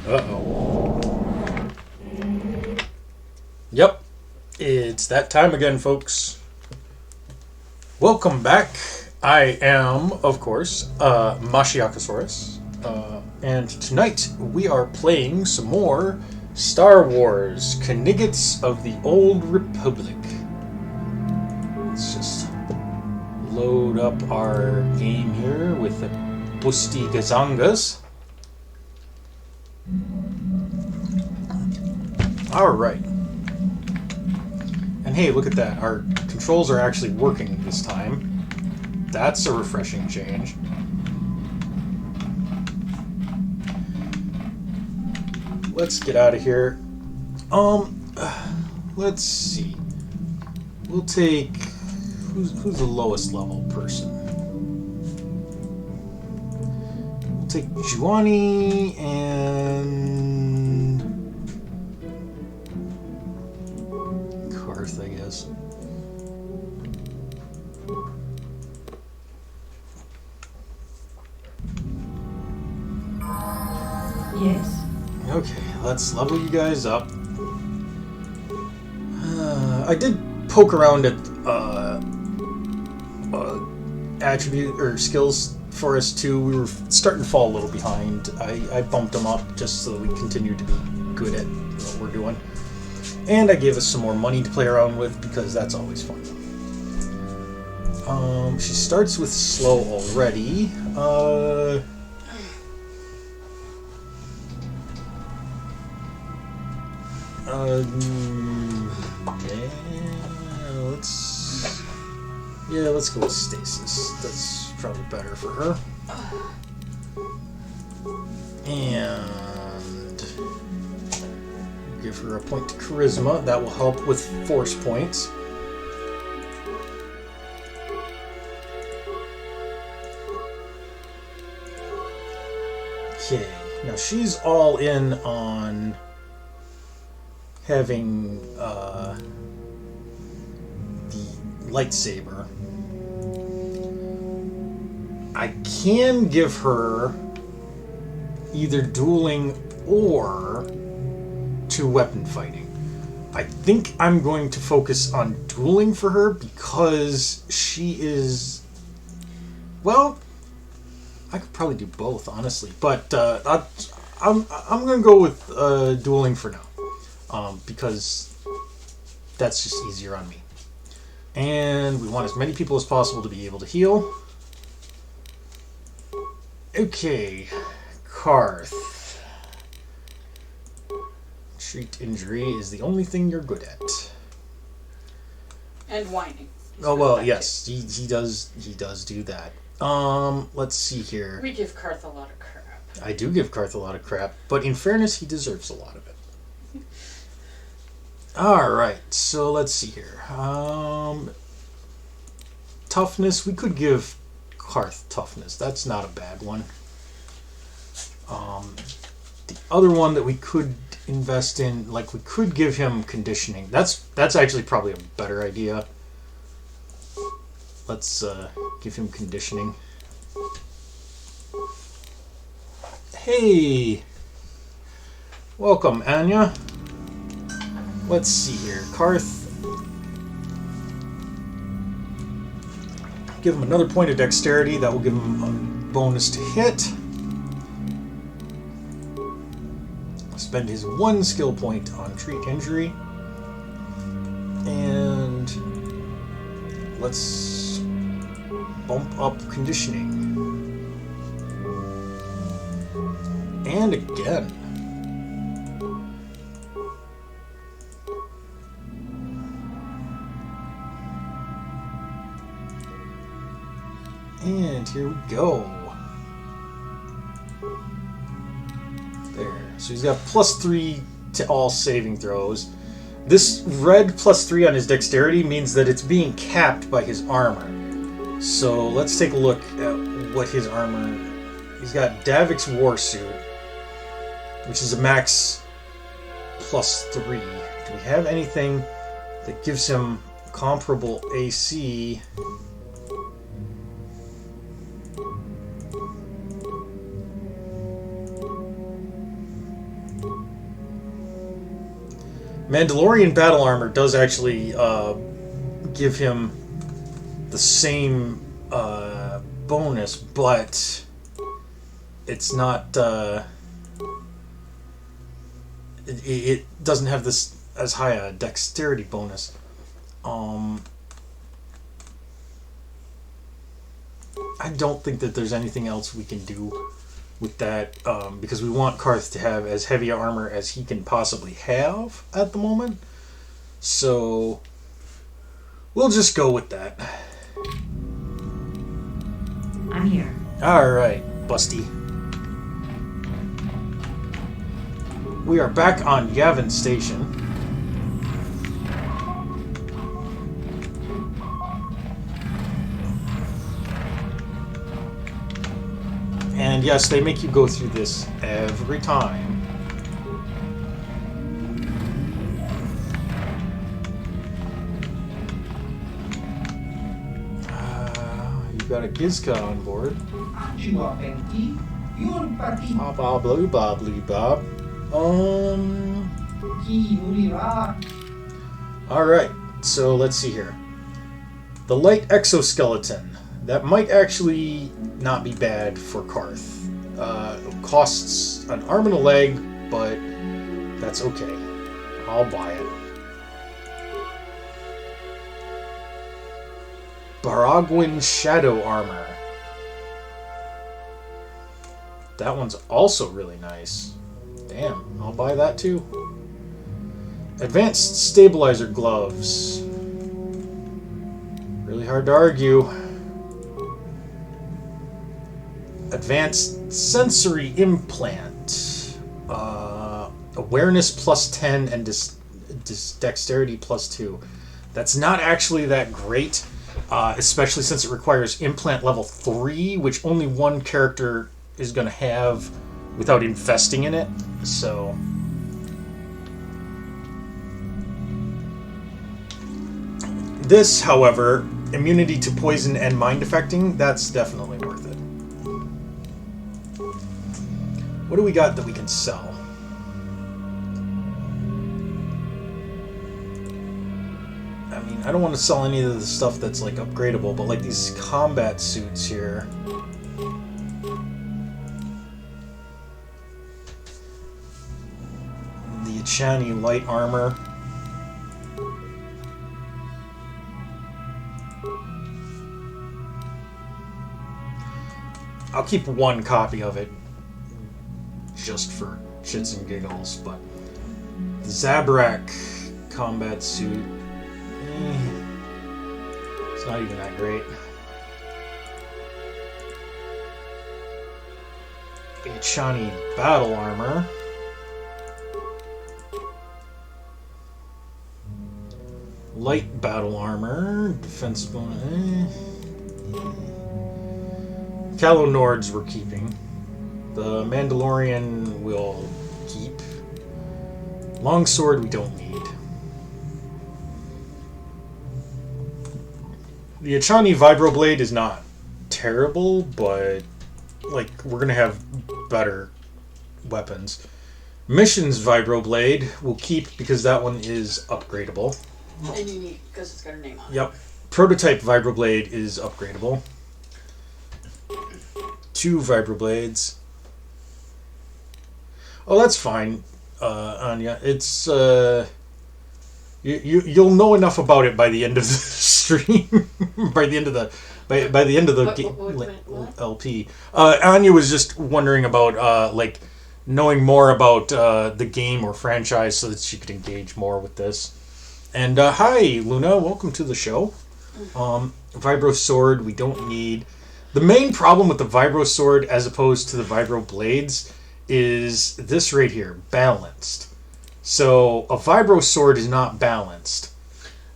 Uh-oh. Yep. It's that time again, folks. Welcome back. I am, of course, Mashiakasaurus. And tonight we are playing some more Star Wars Knights of the Old Republic. Let's just load up our game here with the Busty Gazangas. Alright. And hey, look at that. Our controls are actually working this time. That's a refreshing change. Let's get out of here. Let's see. We'll take... Who's the lowest level person? We'll take Juani and... Karth, I guess. Yes. Okay, let's level you guys up. I did poke around at attribute or skills for us too. We were starting to fall a little behind. I bumped them up just so that we continue to be good at what we're doing. And I gave us some more money to play around with because that's always fun. She starts with slow already. Let's go with stasis. That's probably better for her. And give her a point to charisma. That will help with force points. Okay, now she's all in on having the lightsaber. I can give her either dueling or two-weapon fighting. I think I'm going to focus on dueling for her because she is... Well, I could probably do both, honestly. But I'm going to go with dueling for now. Because that's just easier on me. And we want as many people as possible to be able to heal. Okay, Karth. Treat injury is the only thing you're good at. And whining. Oh well, yes, he does do that. Let's see here. We give Karth a lot of crap. I do give Karth a lot of crap, but in fairness, he deserves a lot of it. Alright, so let's see here. Toughness, we could give Karth toughness. That's not a bad one. The other one that we could invest in, like we could give him conditioning. That's actually probably a better idea. Let's give him conditioning. Hey! Welcome, Anya. Let's see here. Karth. Give him another point of dexterity. That will give him a bonus to hit. Spend his one skill point on treat injury. And let's bump up conditioning. And again. And here we go. There. So he's got +3 to all saving throws. This red +3 on his dexterity means that it's being capped by his armor. So let's take a look at what his armor... He's got Davik's Warsuit, which is a max +3. Do we have anything that gives him comparable AC? Mandalorian battle armor does actually give him the same bonus, but it's not. It doesn't have this as high a dexterity bonus. I don't think that there's anything else we can do with that, because we want Karth to have as heavy armor as he can possibly have at the moment. So we'll just go with that. I'm here. Alright, Busty. We are back on Yavin Station. And yes, they make you go through this every time. You've got a Gizka on board. Bob, blue, bob, blue, bob. Alright, so let's see here. The light exoskeleton. That might actually not be bad for Karth. It costs an arm and a leg, but that's okay. I'll buy it. Baragwin Shadow Armor. That one's also really nice. Damn, I'll buy that too. Advanced Stabilizer Gloves. Really hard to argue. Advanced Sensory Implant. Awareness plus 10 and Dexterity plus 2. That's not actually that great, especially since it requires Implant level 3, which only one character is going to have without investing in it. So this, however, immunity to poison and mind affecting, that's definitely worth it. What do we got that we can sell? I mean, I don't want to sell any of the stuff that's like upgradable, but like these combat suits here. The Achani light armor. I'll keep one copy of it just for shits and giggles, but the Zabrak combat suit, it's not even that great. The Achani battle armor. Light battle armor, defense bonus. Calo Nords we're keeping. The Mandalorian we'll keep. Longsword we don't need. The Achani Vibroblade is not terrible, but like we're gonna have better weapons. Mission's Vibroblade we'll keep because that one is upgradable. And unique, because it's got a name on it. Yep. Prototype Vibroblade is upgradable. 2 Vibroblades. Oh, that's fine, Anya. It's you'll know enough about it by the end of the stream, by the end of the LP. Anya was just wondering about like knowing more about the game or franchise so that she could engage more with this. And hi, Luna. Welcome to the show. Vibro Sword we don't need. The main problem with the Vibro Sword as opposed to the Vibro Blades is this right here, balanced. So a Vibro Sword is not balanced.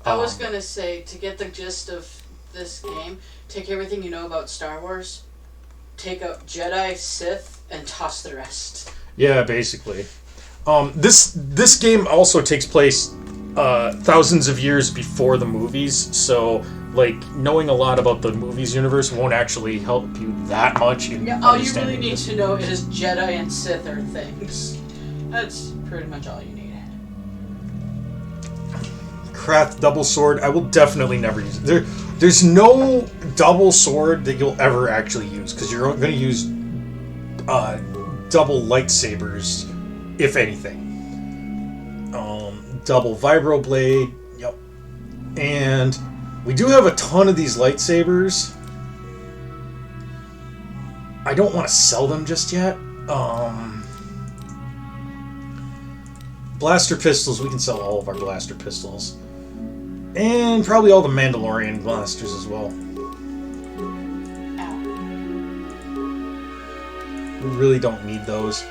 I was going to say, to get the gist of this game, take everything you know about Star Wars, take out Jedi, Sith, and toss the rest. Yeah, basically. This game also takes place thousands of years before the movies, so like knowing a lot about the movies universe won't actually help you that much in all you really need to know is Jedi and Sith are things. That's pretty much all you need. craft double sword. I will definitely never use it. There's no double sword that you'll ever actually use, because you're going to use double lightsabers, if anything. Double vibroblade. Yep. And we do have a ton of these lightsabers. I don't want to sell them just yet. Blaster pistols, we can sell all of our blaster pistols. And probably all the Mandalorian blasters as well. We really don't need those.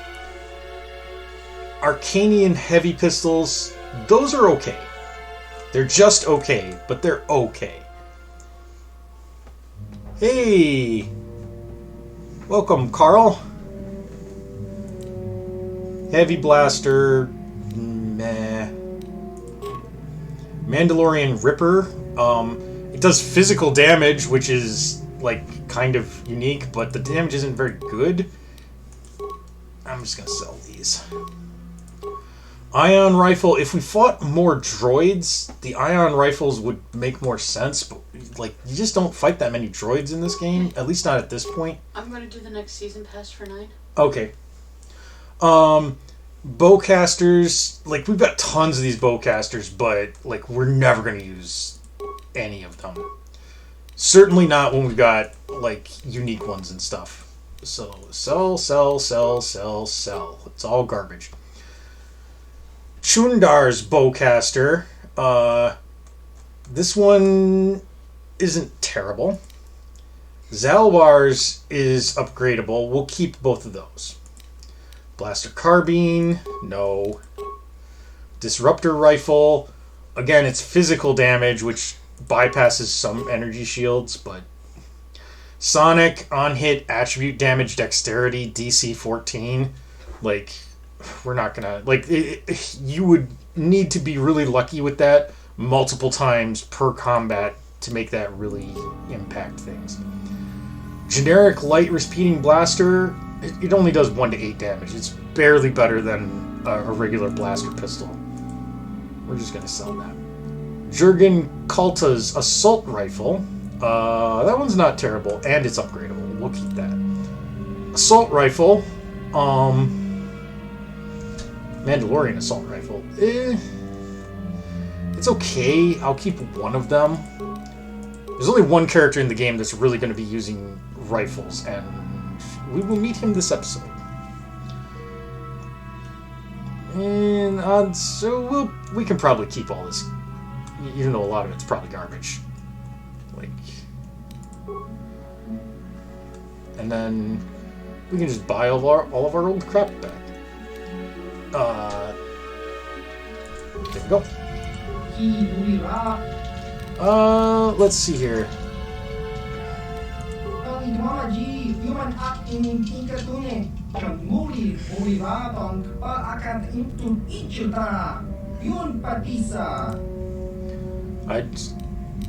Arcanian heavy pistols, those are okay. They're just okay, but they're okay. Hey! Welcome, Carl. Heavy blaster, meh. Mandalorian Ripper. It does physical damage, which is like kind of unique, but the damage isn't very good. I'm just gonna sell these. Ion rifle. If we fought more droids, the ion rifles would make more sense. But like, you just don't fight that many droids in this game. At least not at this point. I'm gonna do the next season pass for 9. Okay. Bowcasters, like, we've got tons of these bowcasters, but, like, we're never going to use any of them. Certainly not when we've got, like, unique ones and stuff. So, sell. It's all garbage. Chundar's bowcaster. This one isn't terrible. Zalbar's is upgradable. We'll keep both of those. Blaster carbine, no. Disruptor rifle, again, it's physical damage, which bypasses some energy shields, but sonic, on hit, attribute damage, dexterity, DC 14, like, we're not gonna, like, you would need to be really lucky with that multiple times per combat to make that really impact things. Generic light repeating blaster, it only does 1 to 8 damage. It's barely better than a regular blaster pistol. We're just going to sell that. Jurgen Kalta's assault rifle. That one's not terrible, and it's upgradable. We'll keep that. Assault rifle. Mandalorian assault rifle. It's okay. I'll keep one of them. There's only one character in the game that's really going to be using rifles, and we will meet him this episode. And so we can probably keep all this, even though a lot of it's probably garbage. Like, and then we can just buy all of our old crap back. There we go. Let's see here.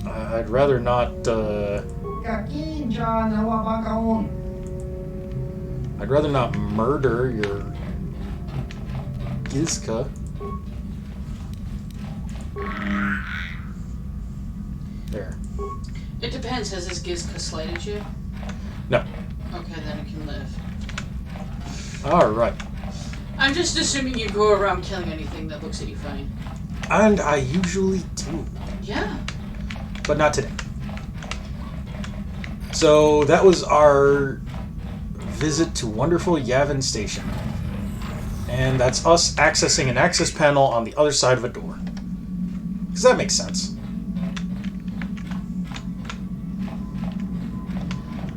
I'd rather not. I'd rather not murder your Gizka. There. It depends. Has this Gizka slighted you? No. Okay, then it can live. Alright. I'm just assuming you go around killing anything that looks at you funny. And I usually do. Yeah. But not today. So that was our visit to wonderful Yavin Station. And that's us accessing an access panel on the other side of a door. Because that makes sense.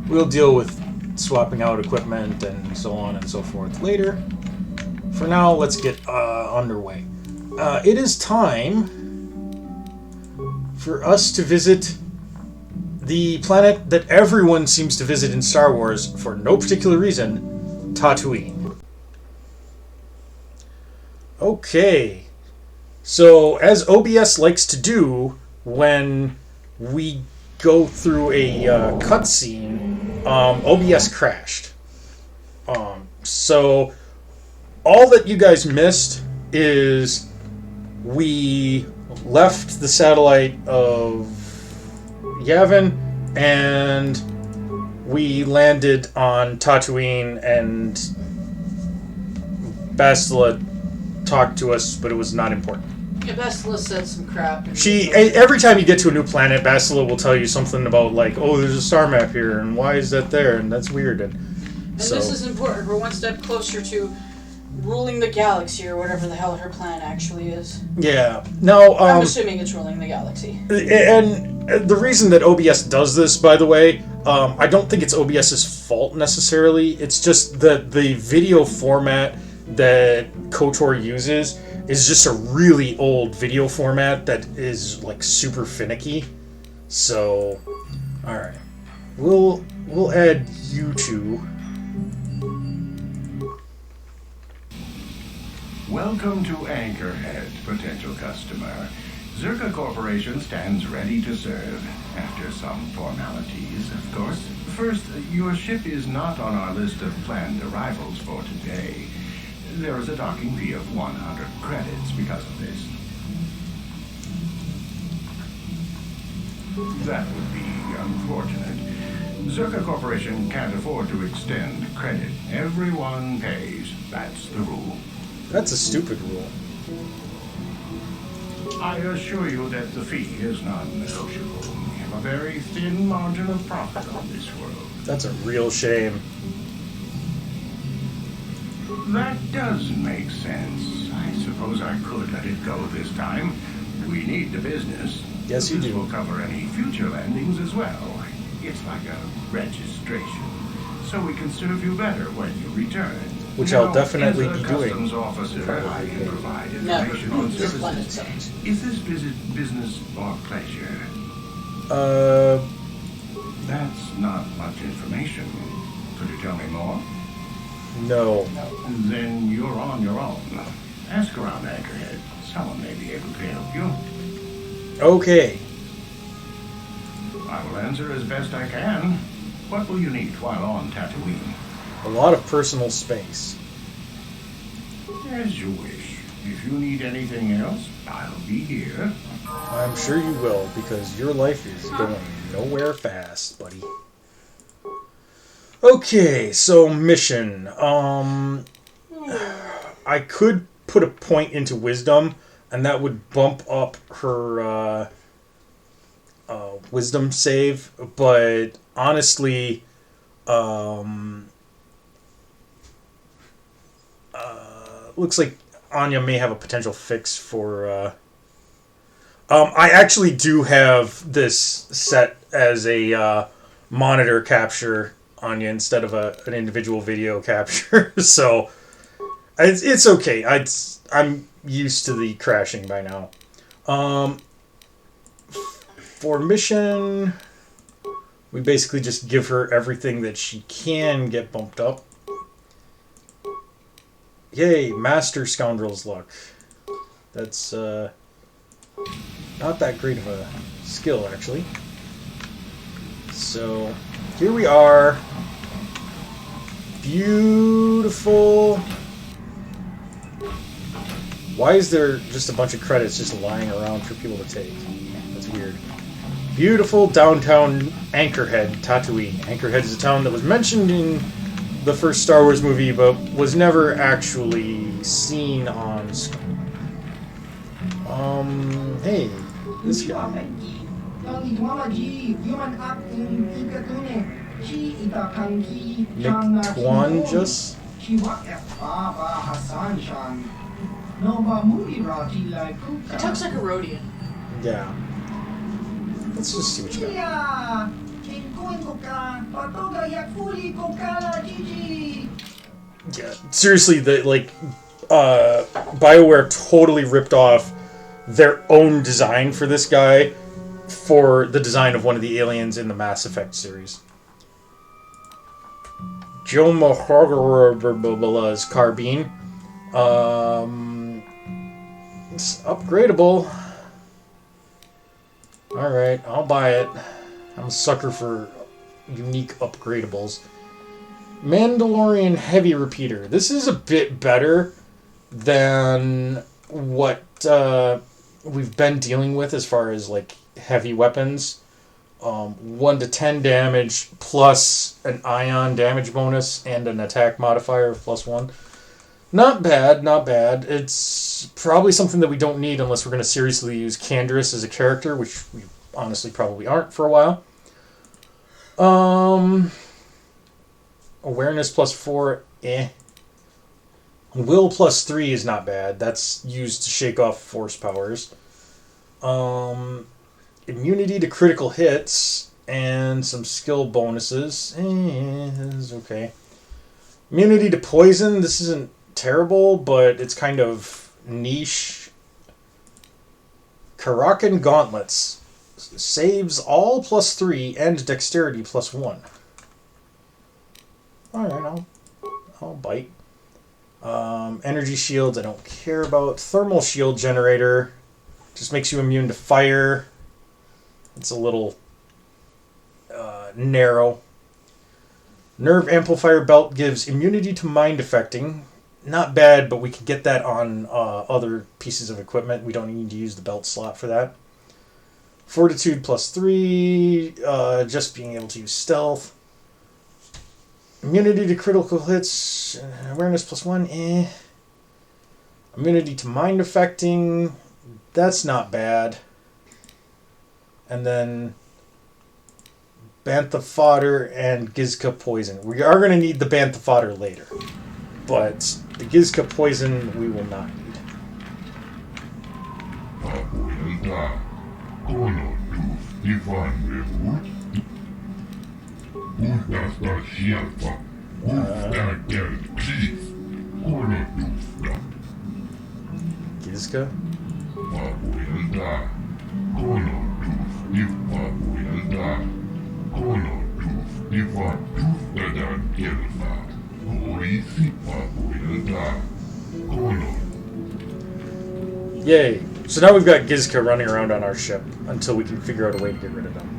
We'll deal with swapping out equipment and so on and so forth later. For now, let's get underway. It is time for us to visit the planet that everyone seems to visit in Star Wars for no particular reason, Tatooine. Okay. So, as OBS likes to do when we go through a cutscene, OBS crashed. So all that you guys missed is we left the satellite of Yavin, and we landed on Tatooine, and Bastila talked to us, but it was not important. Yeah, Bastila said some crap. Every time you get to a new planet, Bastila will tell you something about, like, oh, there's a star map here, and why is that there, and that's weird. And this is important. We're one step closer to ruling the galaxy, or whatever the hell her plan actually is. Yeah. No, I'm assuming it's ruling the galaxy. And the reason that OBS does this, by the way, I don't think it's OBS's fault necessarily. It's just that the video format that KOTOR uses is just a really old video format that is, like, super finicky. So, alright. We'll add you two. Welcome to Anchorhead, potential customer. Zerka Corporation stands ready to serve. After some formalities, of course. First, your ship is not on our list of planned arrivals for today. There is a docking fee of 100 credits because of this. That would be unfortunate. Zerka Corporation can't afford to extend credit. Everyone pays. That's the rule. That's a stupid rule. I assure you that the fee is non-negotiable. We have a very thin margin of profit on this world. That's a real shame. That does make sense. I suppose I could let it go this time. We need the business. Yes, you do. This will cover any future landings as well. It's like a registration. So we can serve you better when you return. Which I'll definitely be doing. Customs officer, I can provide information on services. Is this business or pleasure? That's not much information. Could you tell me more? No. Then you're on your own. Ask around Anchorhead. Someone may be able to help you. Okay. I will answer as best I can. What will you need while on Tatooine? A lot of personal space. As you wish. If you need anything else, I'll be here. I'm sure you will, because your life is going nowhere fast, buddy. Okay, so mission. I could put a point into wisdom, and that would bump up her wisdom save, but honestly, looks like Anya may have a potential fix for... I actually do have this set as a monitor capture, Anya, instead of an individual video capture, so it's okay. I'm used to the crashing by now. For mission, we basically just give her everything that she can get bumped up. Yay, Master Scoundrel's Luck. That's not that great of a skill, actually. So, here we are. Beautiful. Why is there just a bunch of credits just lying around for people to take? That's weird. Beautiful downtown Anchorhead, Tatooine. Anchorhead is a town that was mentioned in the first Star Wars movie, but was never actually seen on screen. Hey, this guy. McTwan just? He talks like a Rhodian. Yeah. Let's just see what you got. Yeah, seriously, BioWare totally ripped off their own design for this guy for the design of one of the aliens in the Mass Effect series. Joe Mahogara's carbine. It's upgradable. Alright, I'll buy it. I'm a sucker for unique upgradables. Mandalorian Heavy Repeater. This is a bit better than what we've been dealing with as far as like heavy weapons. 1 to 10 damage plus an ion damage bonus and an attack modifier of +1. Not bad, not bad. It's probably something that we don't need unless we're going to seriously use Canderous as a character, which we honestly probably aren't for a while. Awareness +4, Will +3 is not bad. That's used to shake off force powers. Immunity to critical hits and some skill bonuses. This is okay. Immunity to poison. This isn't terrible, but it's kind of niche. Karakan Gauntlets. Saves all +3 and dexterity +1. Alright, I'll bite. Energy shields I don't care about. Thermal shield generator. Just makes you immune to fire. It's a little narrow. Nerve amplifier belt gives immunity to mind affecting. Not bad, but we can get that on other pieces of equipment. We don't need to use the belt slot for that. Fortitude +3. Just being able to use stealth. Immunity to critical hits. Awareness +1. Immunity to mind affecting. That's not bad. And then Bantha Fodder and Gizka Poison. We are going to need the Bantha Fodder later. But the Gizka Poison we will not need. Gizka? Yay. So now we've got Gizka running around on our ship until we can figure out a way to get rid of them.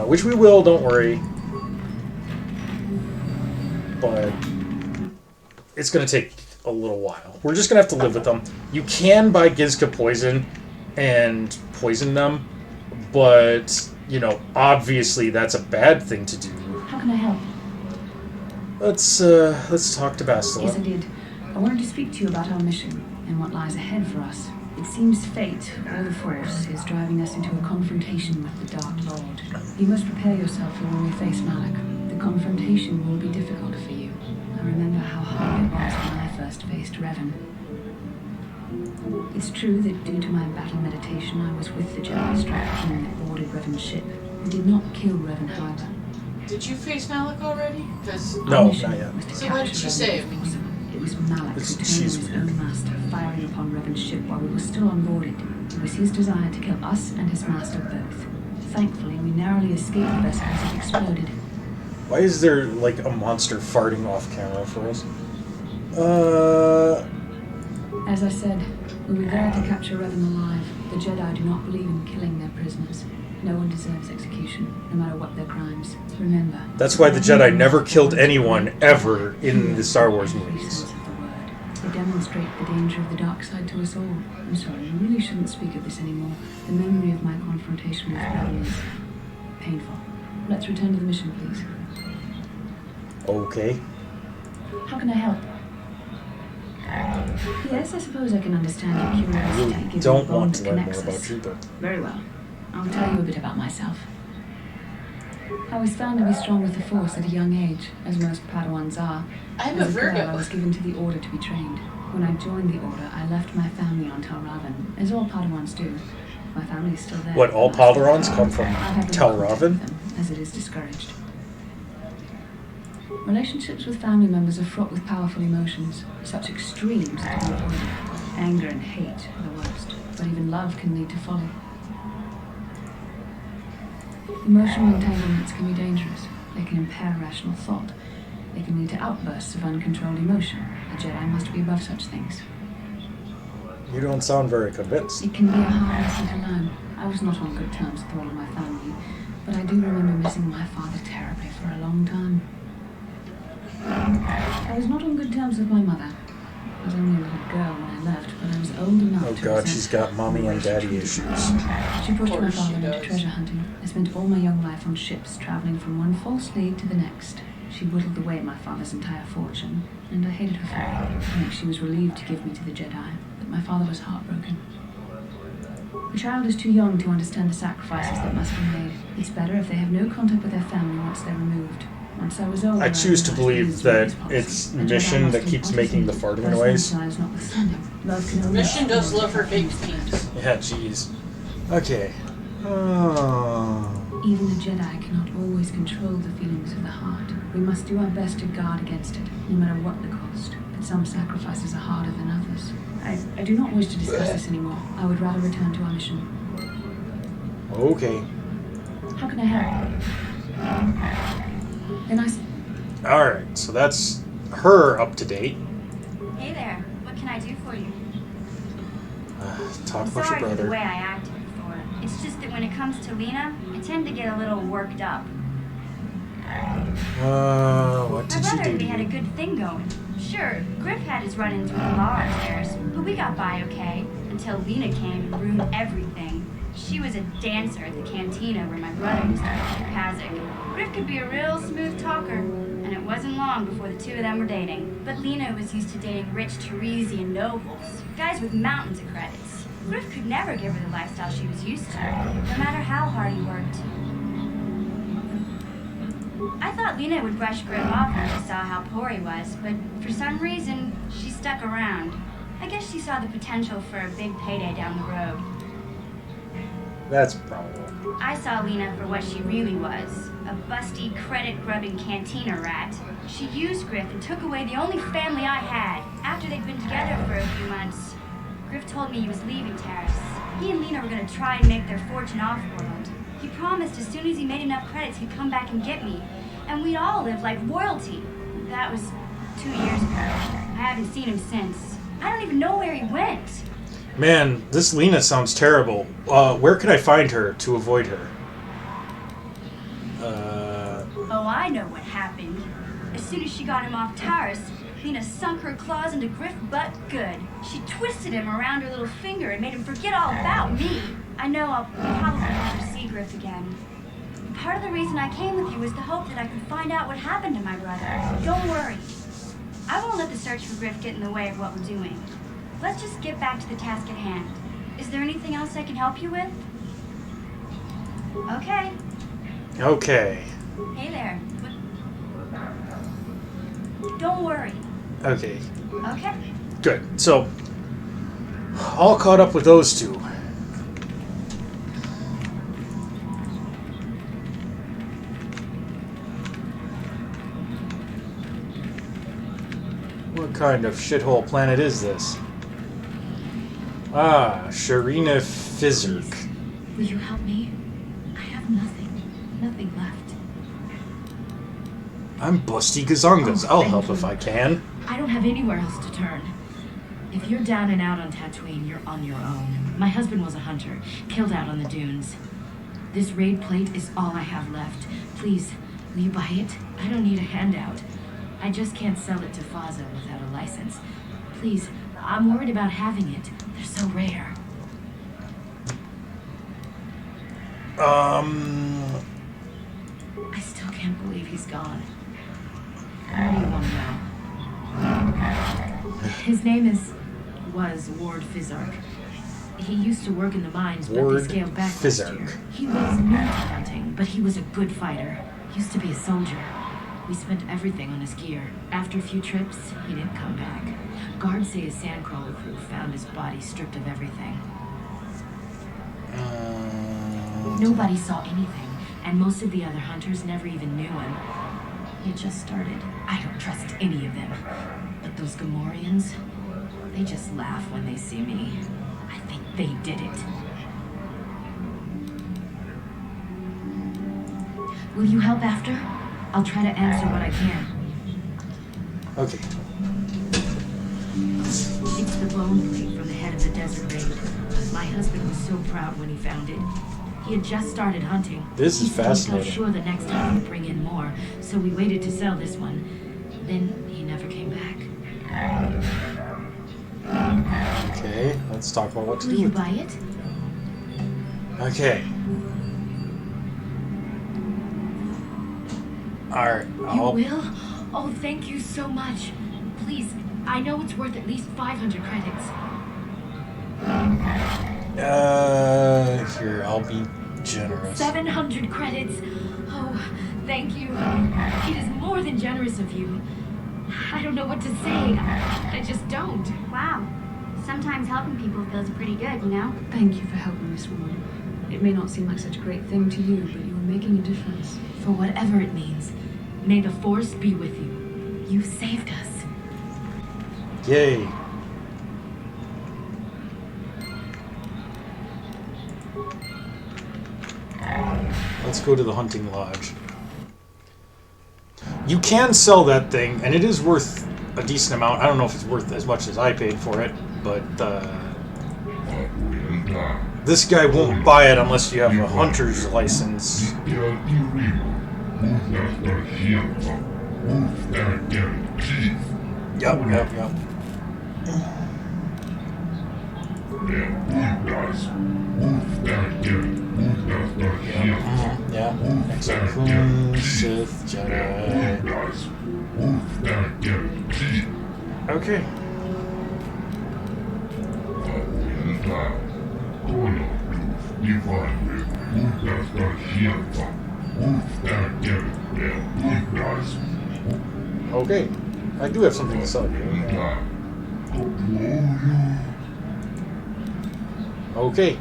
Which we will, don't worry. But it's going to take a little while. We're just going to have to live with them. You can buy Gizka Poison and poison them, but, you know, obviously that's a bad thing to do. How can I help? Let's talk to Bastila. Yes, I did. I wanted to speak to you about our mission and what lies ahead for us. It seems fate, or the Force, is driving us into a confrontation with the Dark Lord. You must prepare yourself for when we face Malak. The confrontation will be difficult for you. I remember how hard it was when I first faced Revan. It's true that due to my battle meditation, I was with the Jedi Strike team that boarded Revan's ship. We did not kill Revan, however. Did you face Malak already? Because No, not yet. So why did she say it? It was Malak who turned on his own master, firing upon Revan's ship while we were still on board it. It was his desire to kill us and his master both. Thankfully, we narrowly escaped the vessel as it exploded. Why is there, like, a monster farting off camera for us? As I said, we were there to capture Revan alive. The Jedi do not believe in killing their prisoners. No one deserves execution, no matter what their crimes. Remember... That's why the Jedi never killed anyone, ever, in the Star Wars movies. They demonstrate the danger of the dark side to us all. I'm sorry, I really shouldn't speak of this anymore. The memory of my confrontation with Revan is painful. Let's return to the mission, please. Okay. How can I help? Yes, I suppose I can understand your curiosity. I really don't want to learn more about you, but... Very well. I'll tell you a bit about myself. I was found to be strong with the Force at a young age, as most Padawans are. I'm As a girl, Virgo. I was given to the Order to be trained. When I joined the Order, I left my family on Tel Ravan, as all Padawans do. My family is still there. What, all Padarons come from I've had Tel little contact Ravan? with them, as it is discouraged. Relationships with family members are fraught with powerful emotions. Such extremes are to be avoided. Anger and hate are the worst, but even love can lead to folly. Emotional entanglements can be dangerous. They can impair rational thought. They can lead to outbursts of uncontrolled emotion. A Jedi must be above such things. You don't sound very convinced. It can be a hard lesson to learn. I was not on good terms with all of my family, but I do remember missing my father terribly for a long time. I was not on good terms with my mother. I was only a little girl when I left, but I was old enough Oh to god, resent she's got mommy and daddy issues. She pushed my course she father into does. treasure hunting. I spent all my young life on ships, traveling from one false lead to the next. She whittled away my father's entire fortune, and I hated her for it. I think she was relieved to give me to the Jedi, but my father was heartbroken. A child is too young to understand the sacrifices that must be made. It's better if they have no contact with their family once they're removed. Once I was older, I choose to realized believe his that was policy. it's A Jedi Mission must that do keeps what is making the needed, farting personal noise. desires notwithstanding. Love can only Mission does afford love her to baked sacrifice. beans. Yeah, jeez. Okay. Oh. Even a Jedi cannot always control the feelings of the heart. We must do our best to guard against it, no matter what the cost. But some sacrifices are harder than others. I do not wish to discuss this anymore. I would rather return to our mission. Okay. How can I help? Then Alright, so that's her up to date. Hey there, what can I do for you? Talk I'm about sorry your for the way brother. I acted before. It's just that when it comes to Lena, I tend to get a little worked up. What My did she brother do and to me had a you? good thing going. Sure, Griff had his run-ins with the law upstairs, but we got by okay until Lena came and ruined everything. She was a dancer at the cantina where my brother used to keep Kazik. Griff could be a real smooth talker, and it wasn't long before the two of them were dating. But Lena was used to dating rich Teresian nobles, guys with mountains of credits. Griff could never give her the lifestyle she was used to, no matter how hard he worked. I thought Lena would brush Griff off when she saw how poor he was, but for some reason, she stuck around. I guess she saw the potential for a big payday down the road. That's probable. I saw Lena for what she really was, a busty, credit-grubbing cantina rat. She used Griff and took away the only family I had. After they'd been together for a few months, Griff told me he was leaving Terrace. He and Lena were going to try and make their fortune off-world. He promised as soon as he made enough credits he'd come back and get me, and we'd all live like royalty. That was 2 years ago. I haven't seen him since. I don't even know where he went. Man, this Lena sounds terrible. Where can I find her to avoid her? Oh, I know what happened. As soon as she got him off Taurus, Lena sunk her claws into Griff butt good. She twisted him around her little finger and made him forget all about me. I know I'll probably never see Griff again. Part of the reason I came with you was the hope that I could find out what happened to my brother. Don't worry. I won't let the search for Griff get in the way of what we're doing. Let's just get back to the task at hand. Is there anything else I can help you with? Okay. Okay. Hey there. Don't worry. Okay. Okay. Good. So, all caught up with those two. What kind of shithole planet is this? Ah, Sharina Fizzerk. will you help me? I have nothing left. I'm Busty Gazongas. Oh, I'll thank help you. if I can. I don't have anywhere else to turn. If you're down and out on Tatooine, you're on your own. My husband was a hunter, killed out on the dunes. This raid plate is all I have left. Please, will you buy it? I don't need a handout. I just can't sell it to Faza without a license. Please, I'm worried about having it. They're so rare. I still can't believe he's gone. What do you want to know? His name was Ward Fizzark. He used to work in the mines, but Ward they scaled back Fizzark. last year. He was new to hunting, but he was a good fighter. Used to be a soldier. We spent everything on his gear. After a few trips, he didn't come back. Guards say his sandcrawler crew found his body stripped of everything. Nobody saw anything, and most of the other hunters never even knew him. He had just started. I don't trust any of them. But those Gamorreans, they just laugh when they see me. I think they did it. Will you help after? I'll try to answer what I can. Okay. It's the bone plate from the head of the desert raid. My husband was so proud when he found it. He had just started hunting. This is He said he felt fascinating. sure the next time he'd bring in more, so we waited to sell this one. Then he never came back. Okay, let's talk about what to Will do you with buy it? Okay. Alright, You will? Oh, thank you so much. Please, I know it's worth at least 500 credits. Here, I'll be generous. 700 credits. Oh, thank you. It is more than generous of you. I don't know what to say. I just don't. Wow. Sometimes helping people feels pretty good, you know? Thank you for helping this woman. It may not seem like such a great thing to you, but you are making a difference. For whatever it means, may the Force be with you. You saved us. Yay. Let's go to the hunting lodge. You can sell that thing, and it is worth a decent amount. I don't know if it's worth as much as I paid for it, but this guy won't buy it unless you have a hunter's license. Yep. Yeah. Execution, Sith, Jedi. Okay. Okay. I do have something to sell you. Okay.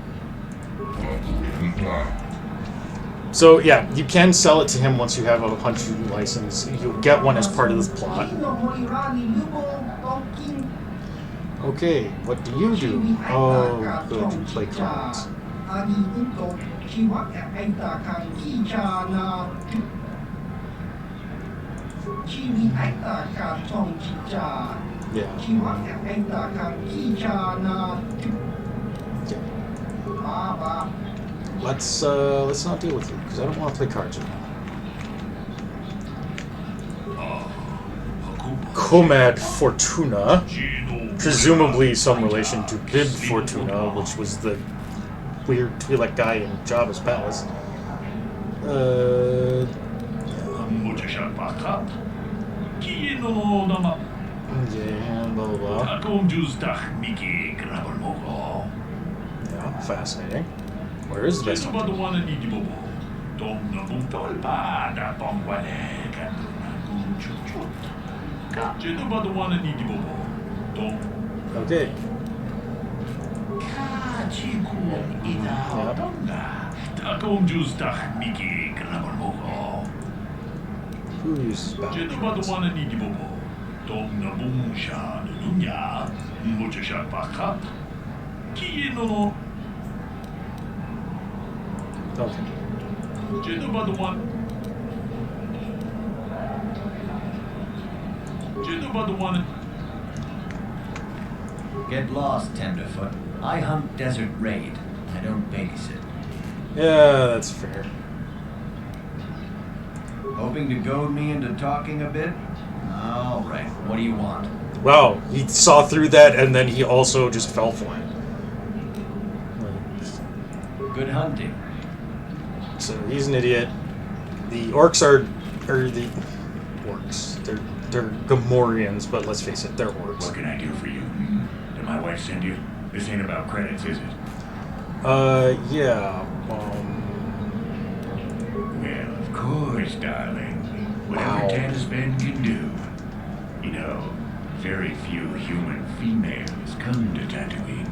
So yeah, you can sell it to him once you have a hunting license. You'll get one as part of this plot. Okay, what do you do? Oh, good, you play cards. Yeah. Let's not deal with you because I don't want to play cards right now. Comad Fortuna, presumably some relation to Bib Fortuna, which was the weird Twi'lek guy in Jabba's palace. Yeah, blah blah blah. Yeah, fascinating. Where is the best one? Okay. Who's back? Okay. Get lost, Tenderfoot. I hunt Desert Raid. I don't babysit. Yeah, that's fair. Hoping to goad me into talking a bit? All right, what do you want? Wow, he saw through that and then he also just fell for it. Good hunting. So he's an idiot. The orcs are the orcs. They're Gamorreans, but let's face it, they're orcs. What can I do for you? Did my wife send you? This ain't about credits, is it? Yeah. Well, of course, darling. Whatever Tanisben can do. You know, very few human females come to Tatooine.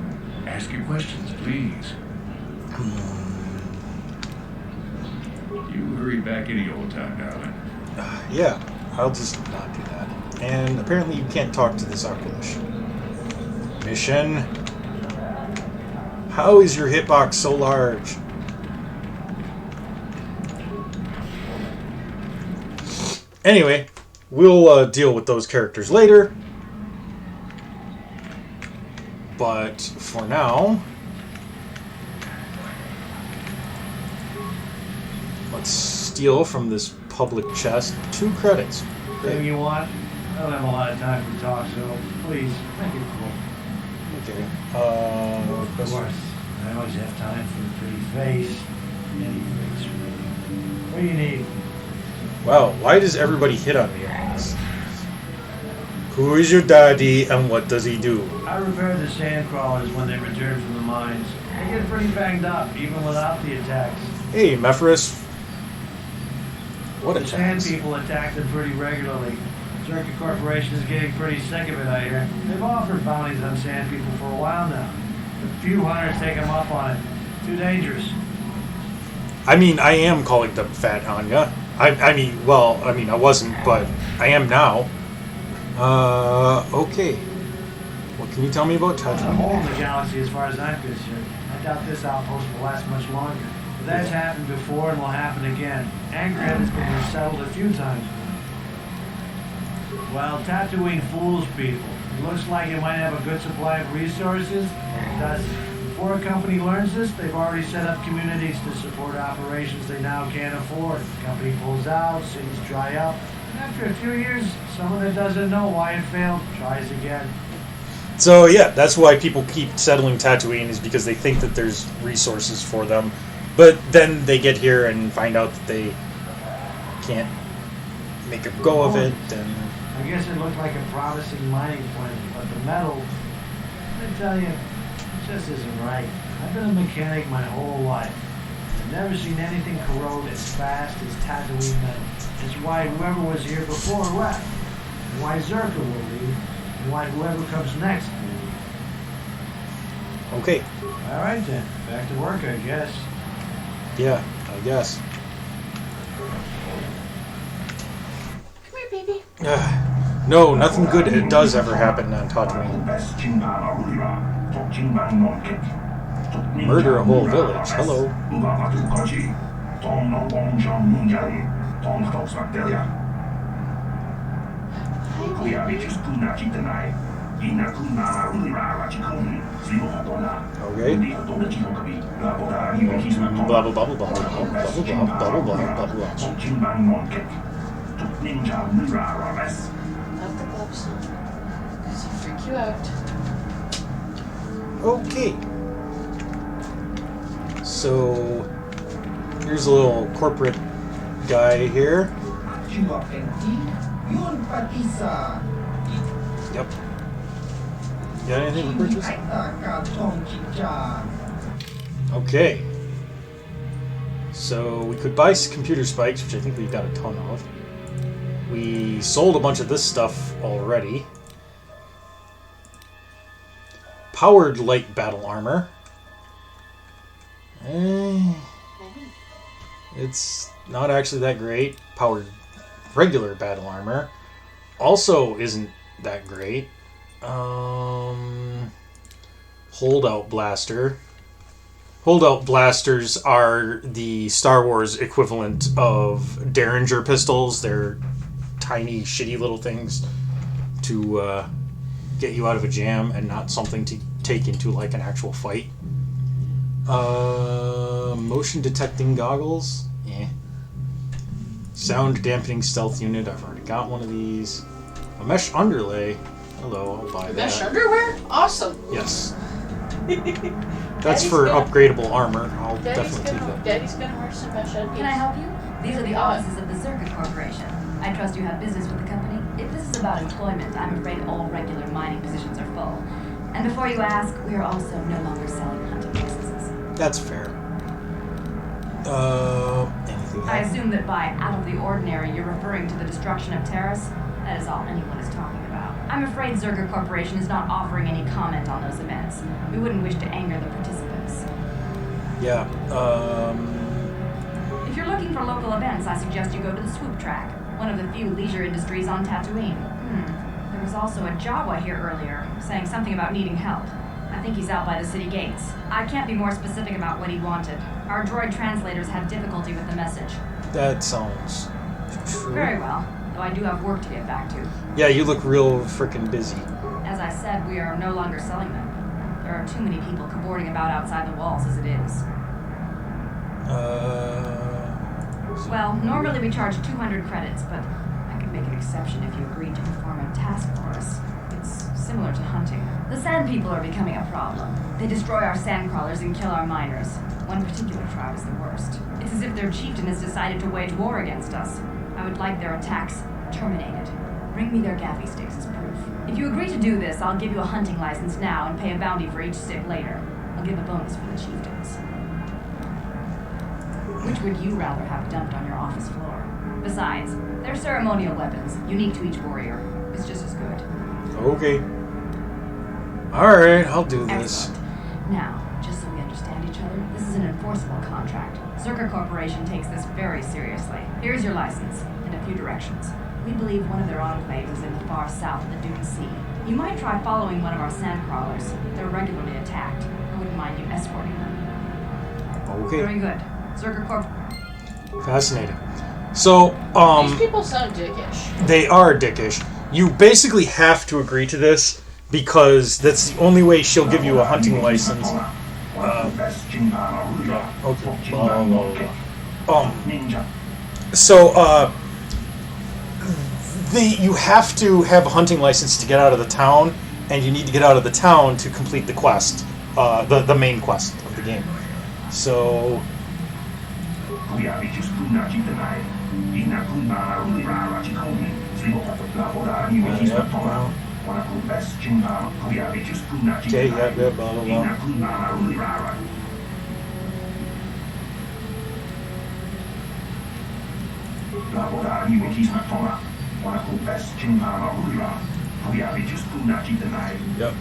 Ask your questions, please. You hurry back any old time, darling. Yeah, I'll just not do that. And apparently you can't talk to this Aquilish. Mission. How is your hitbox so large? Anyway, we'll deal with those characters later. But for now, let's steal from this public chest 2 credits. Anything you want? I don't have a lot of time to talk, so please, make it cool. Okay. Of course, I always have time for a pretty face. Any face, really. What do you need? Wow, why does everybody hit on me on this? Who is your daddy and what does he do? I repair the sand crawlers when they return from the mines. They get pretty banged up, even without the attacks. Hey, Mephris. What The sand attacks? people attack them pretty regularly. Circuit Corporation is getting pretty sick of it, I hear. They've offered bounties on sand people for a while now. A few hunters take them up on it. Too dangerous. I mean, I am calling them Fat Anya. I mean, I wasn't, but I am now. Okay. What can you tell me about There's a Tatooine? hole in the galaxy as far as I'm concerned. I doubt this outpost will last much longer. But that's happened before and will happen again. Anchorhead has been resettled a few times. Well, Tatooine fools people. It looks like it might have a good supply of resources. It does. Before a company learns this, they've already set up communities to support operations they now can't afford. The company pulls out, cities dry up. And after a few years, someone that doesn't know why it failed tries again. So yeah, that's why people keep settling Tatooine, is because they think that there's resources for them, but then they get here and find out that they can't make a go of it. And I guess it looked like a promising mining plan, but the metal, I tell you, it just isn't right. I've been a mechanic my whole life. I've never seen anything corrode as fast as Tatooine metal. It's why whoever was here before left, and why Zerka will leave, and why whoever comes next will leave. okay, All right then, back to work, I guess. yeah, I guess. Come here, baby. No, nothing good it does ever happen on Tatooine. Murder a whole village. Hello. Okay. Blah blah blah blah blah blah blah blah blah blah blah blah. Not the gloves. Because he'll freak you out. Okay. So here's a little corporate guy here. Yep. Got anything to purchase? Okay. So we could buy computer spikes, which I think we've got a ton of. We sold a bunch of this stuff already. Powered light battle armor. It's not actually that great. Powered regular battle armor also isn't that great. Holdout blaster. Holdout blasters are the Star Wars equivalent of Derringer pistols. They're tiny, shitty little things to get you out of a jam and not something to take into like an actual fight. Motion detecting goggles. Sound dampening stealth unit. I've already got one of these. A mesh underlay. Hello, I'll buy that. Mesh underwear? Awesome. Yes. That's for upgradable armor. I'll definitely take that. Daddy's gonna wear some mesh undies. Can I help you? These are the offices of the Circuit Corporation. I trust you have business with the company. If this is about employment, I'm afraid all regular mining positions are full. And before you ask, we are also no longer selling hunting licenses. That's fair. Anything I else? assume that by out of the ordinary, you're referring to the destruction of Terrace? That is all anyone is talking about. I'm afraid Zerga Corporation is not offering any comment on those events. We wouldn't wish to anger the participants. Yeah. If you're looking for local events, I suggest you go to the Swoop Track, one of the few leisure industries on Tatooine. There was also a Jawa here earlier, saying something about needing help. I think he's out by the city gates. I can't be more specific about what he wanted. Our droid translators had difficulty with the message. That sounds true. Very well, though I do have work to get back to. Yeah, you look real frickin' busy. As I said, we are no longer selling them. There are too many people cavorting about outside the walls as it is. Well, normally we charge 200 credits, but I could make an exception if you agreed to perform a task for us. It's similar to hunting. The Sand People are becoming a problem. They destroy our sandcrawlers and kill our miners. One particular tribe is the worst. It's as if their chieftain has decided to wage war against us. I would like their attacks terminated. Bring me their gaffy sticks as proof. If you agree to do this, I'll give you a hunting license now and pay a bounty for each stick later. I'll give a bonus for the chieftains. Which would you rather have dumped on your office floor? Besides, they're ceremonial weapons, unique to each warrior. It's just as good. Okay. Alright, I'll do this. Excellent. Now, just so we understand each other, this is an enforceable contract. Zerka Corporation takes this very seriously. Here's your license, and a few directions. We believe one of their enclaves is in the far south of the Dune Sea. You might try following one of our sandcrawlers. They're regularly attacked. I wouldn't mind you escorting them. Okay. Very good. Zerka Corp. Fascinating. So, These people sound dickish. they are dickish. You basically have to agree to this because that's the only way she'll give you a hunting license. Okay. You have to have a hunting license to get out of the town, and you need to get out of the town to complete the quest, the main quest of the game. So. Okay, yeah, blah, blah, blah. Yep.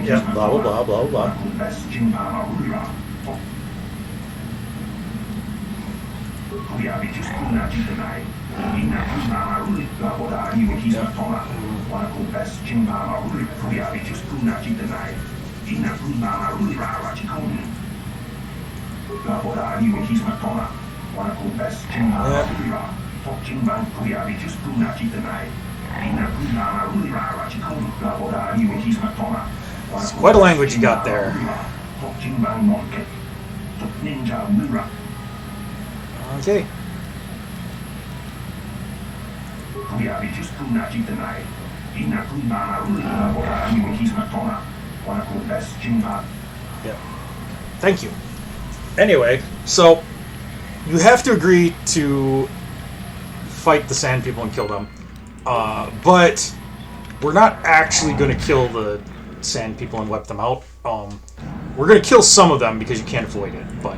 Yeah, blah, blah, blah, blah, blah. It's quite a language you got there. Okay. Yeah. Thank you. Anyway, so you have to agree to fight the Sand People and kill them. But we're not actually going to kill the Sand People and wipe them out. We're going to kill some of them because you can't avoid it, but...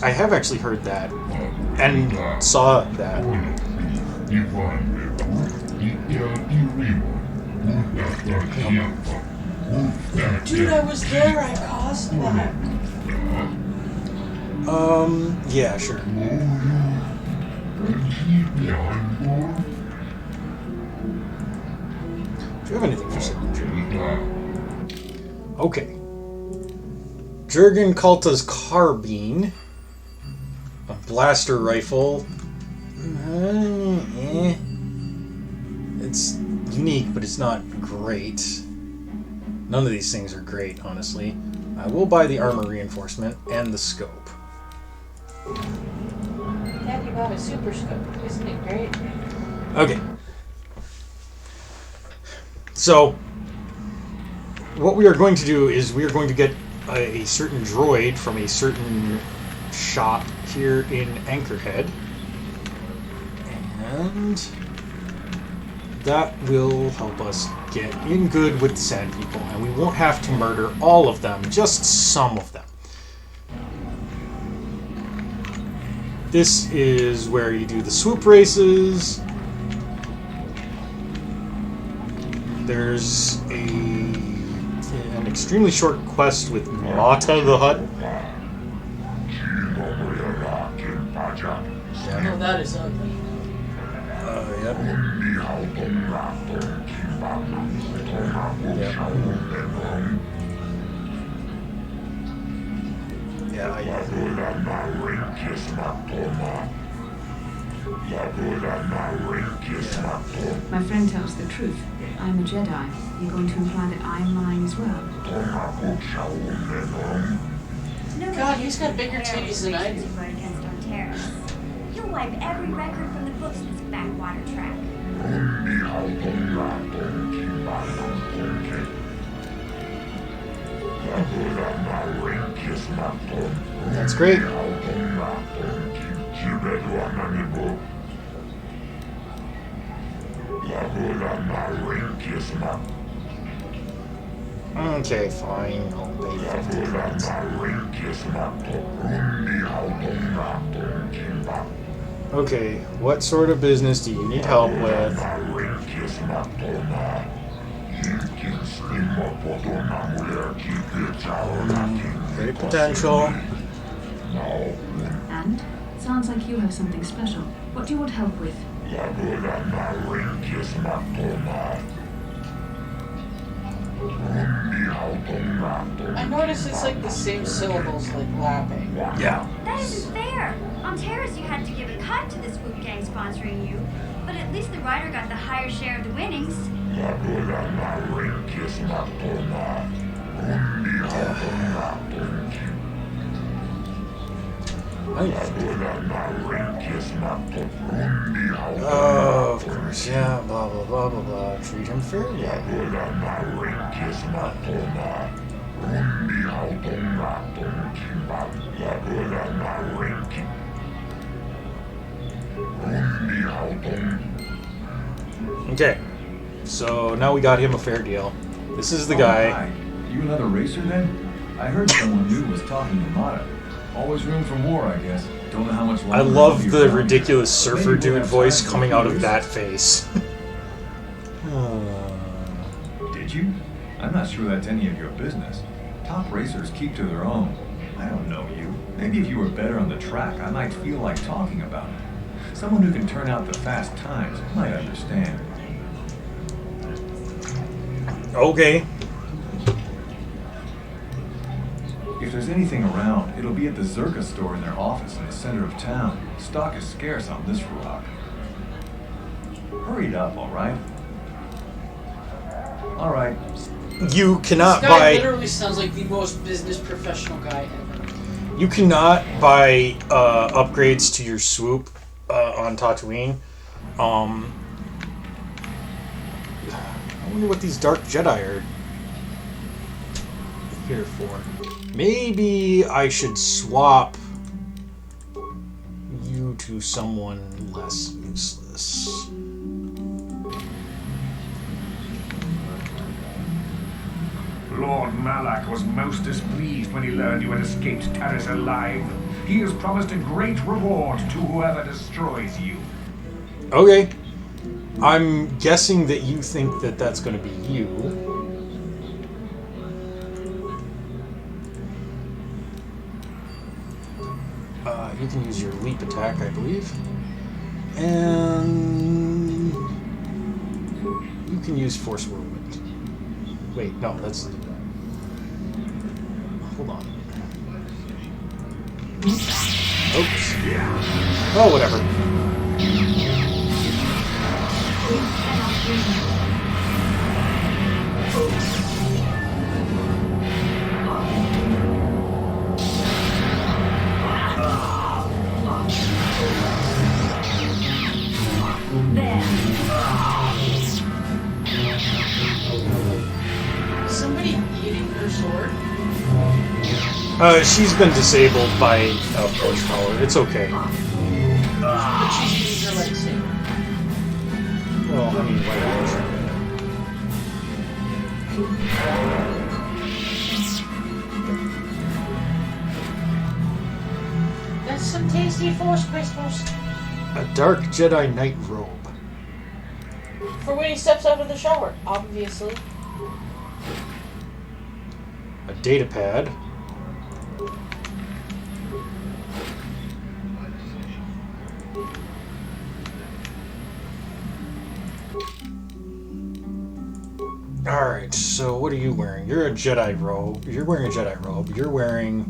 I have actually heard that and saw that. Dude, I was there. I caused that. Yeah, sure. Do you have anything for signature? Okay. Jurgen Kalta's carbine. A blaster rifle. It's unique, but it's not great. None of these things are great, honestly. I will buy the armor reinforcement and the scope. Daddy bought a super scope. Isn't it great? Okay. So, what we are going to do is we are going to get a certain droid from a certain shop here in Anchorhead. And that will help us get in good with the Sand People. And we won't have to murder all of them, just some of them. This is where you do the swoop races. There's an extremely short quest with Mata the Hutt. Oh, that is ugly. My friend tells the truth. I'm a Jedi. You're going to imply that I'm lying as well? God, he's got bigger titties than I do. Terrace. He'll wipe every record from the books in this backwater track. That's great. Okay, fine. I'll pay 50 credits. Okay, what sort of business do you need help with? Great potential. And? Sounds like you have something special. What do you want help with? I notice it's like the same syllables, like lapping. Yeah. That isn't fair. On Terrace, you had to give a cut to the Swoop Gang sponsoring you, but at least the rider got the higher share of the winnings. Oh, of course, yeah, blah, blah, blah, blah, blah. Treat him fairly. Okay, so now we got him a fair deal. This is the guy. Hi. You another racer then? I heard someone new was talking to Mata. Always room for more, I guess. Don't know how much longer. I love the you're around. ridiculous surfer Maybe we'll dude have voice time for coming a out of few that face. Did you? I'm not sure that's any of your business. Top racers keep to their own. I don't know you. Maybe if you were better on the track, I might feel like talking about it. Someone who can turn out the fast times might understand. Okay. If there's anything around, it'll be at the Zerka store in their office in the center of town. Stock is scarce on this rock. Hurry it up, all right? All right. You cannot This guy buy. literally sounds like the most business professional guy ever. You cannot buy upgrades to your swoop on Tatooine. I wonder what these Dark Jedi are here for. Maybe I should swap you to someone less useless. Lord Malak was most displeased when he learned you had escaped Taris alive. He has promised a great reward to whoever destroys you. Okay. I'm guessing that you think that that's going to be you. You can use your leap attack, I believe. And you can use Force Whirlwind. Wait, no, that's... Hold on. Oops. Oh, whatever. Somebody eating her sword? She's been disabled by Force Power. It's okay. But she's eating her lightsaber. Well, I mean, whatever. That's some tasty Force crystals. A Dark Jedi Knight robe. For when he steps out of the shower, obviously. A data pad. Alright, so what are you wearing? You're a Jedi robe. You're wearing a Jedi robe. You're wearing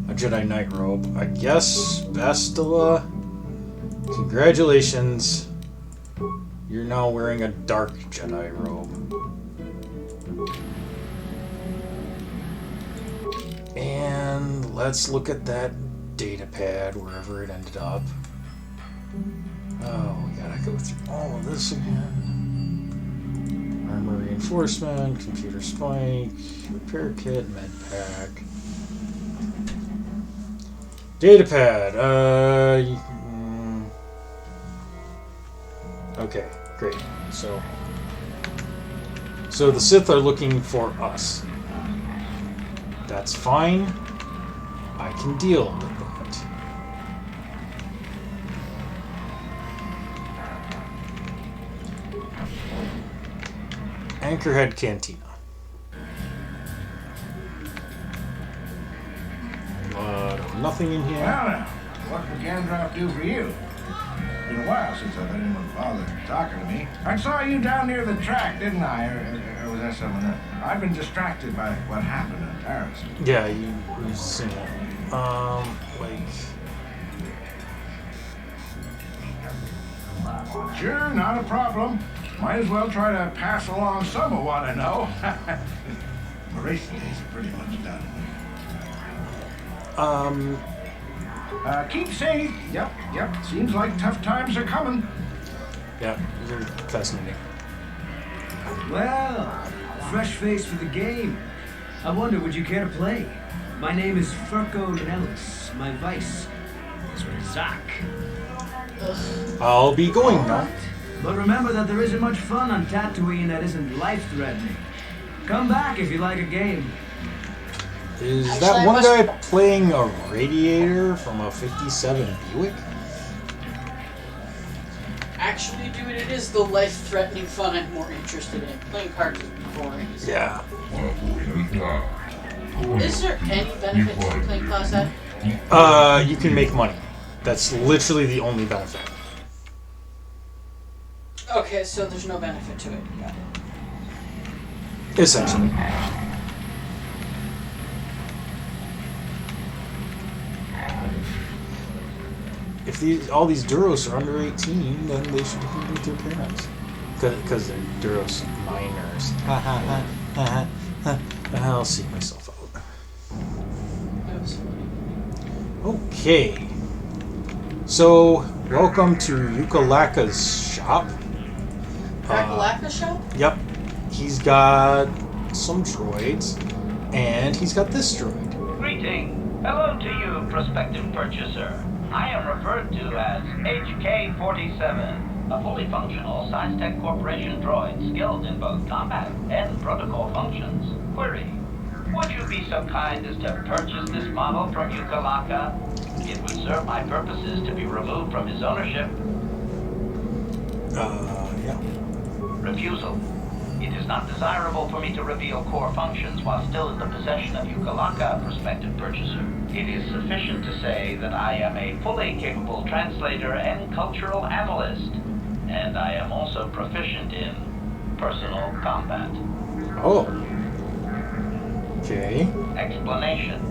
a Jedi Knight robe. I guess, Bastila, congratulations. You're now wearing a Dark Jedi robe. And let's look at that data pad, wherever it ended up. Oh, we gotta go through all of this again. Armor reinforcement, computer spike, repair kit, med pack. Data pad. Okay, great. So the Sith are looking for us. That's fine. I can deal with that. Anchorhead Cantina. Nothing in here. Well, now, what can Gandalf do for you? It's been a while since I've had anyone bother talking to me. I saw you down near the track, didn't I? Or was that someone else? I've been distracted by what happened in Paris. Yeah, you've seen it. Sure, not a problem. Might as well try to pass along some of what I know. My racing days are pretty much done. Keep safe. Yep. Seems like tough times are coming. Yeah, you're fascinating. Well, fresh face for the game. I wonder, would you care to play? My name is Furco Nellis. My vice is Razak. I'll be going now. But remember that there isn't much fun on Tatooine that isn't life-threatening. Come back if you like a game. Is that one guy playing a radiator from a 57 Buick? Actually, dude, it is the life-threatening fun I'm more interested in. Playing cards is boring. Yeah. Is there any benefit to playing Class A? You can make money. That's literally the only benefit. Okay, so there's no benefit to it. Got it. Essentially. If all these Duros are under 18, then they should be with their parents. Because they're Duros minors. I'll see myself out. That was funny. Okay. So, welcome to Yukalaka's shop. Kakalaka shop? Yep. He's got some droids, and he's got this droid. Greeting. Hello to you, prospective purchaser. I am referred to as HK-47, a fully functional Science-Tech Corporation droid skilled in both combat and protocol functions. Query. Would you be so kind as to purchase this model from Yukalaka? It would serve my purposes to be removed from his ownership. Yeah. Refusal. It is not desirable for me to reveal core functions while still in the possession of Yukalaka, prospective purchaser. It is sufficient to say that I am a fully capable translator and cultural analyst, and I am also proficient in personal combat. Oh. Okay. Explanation.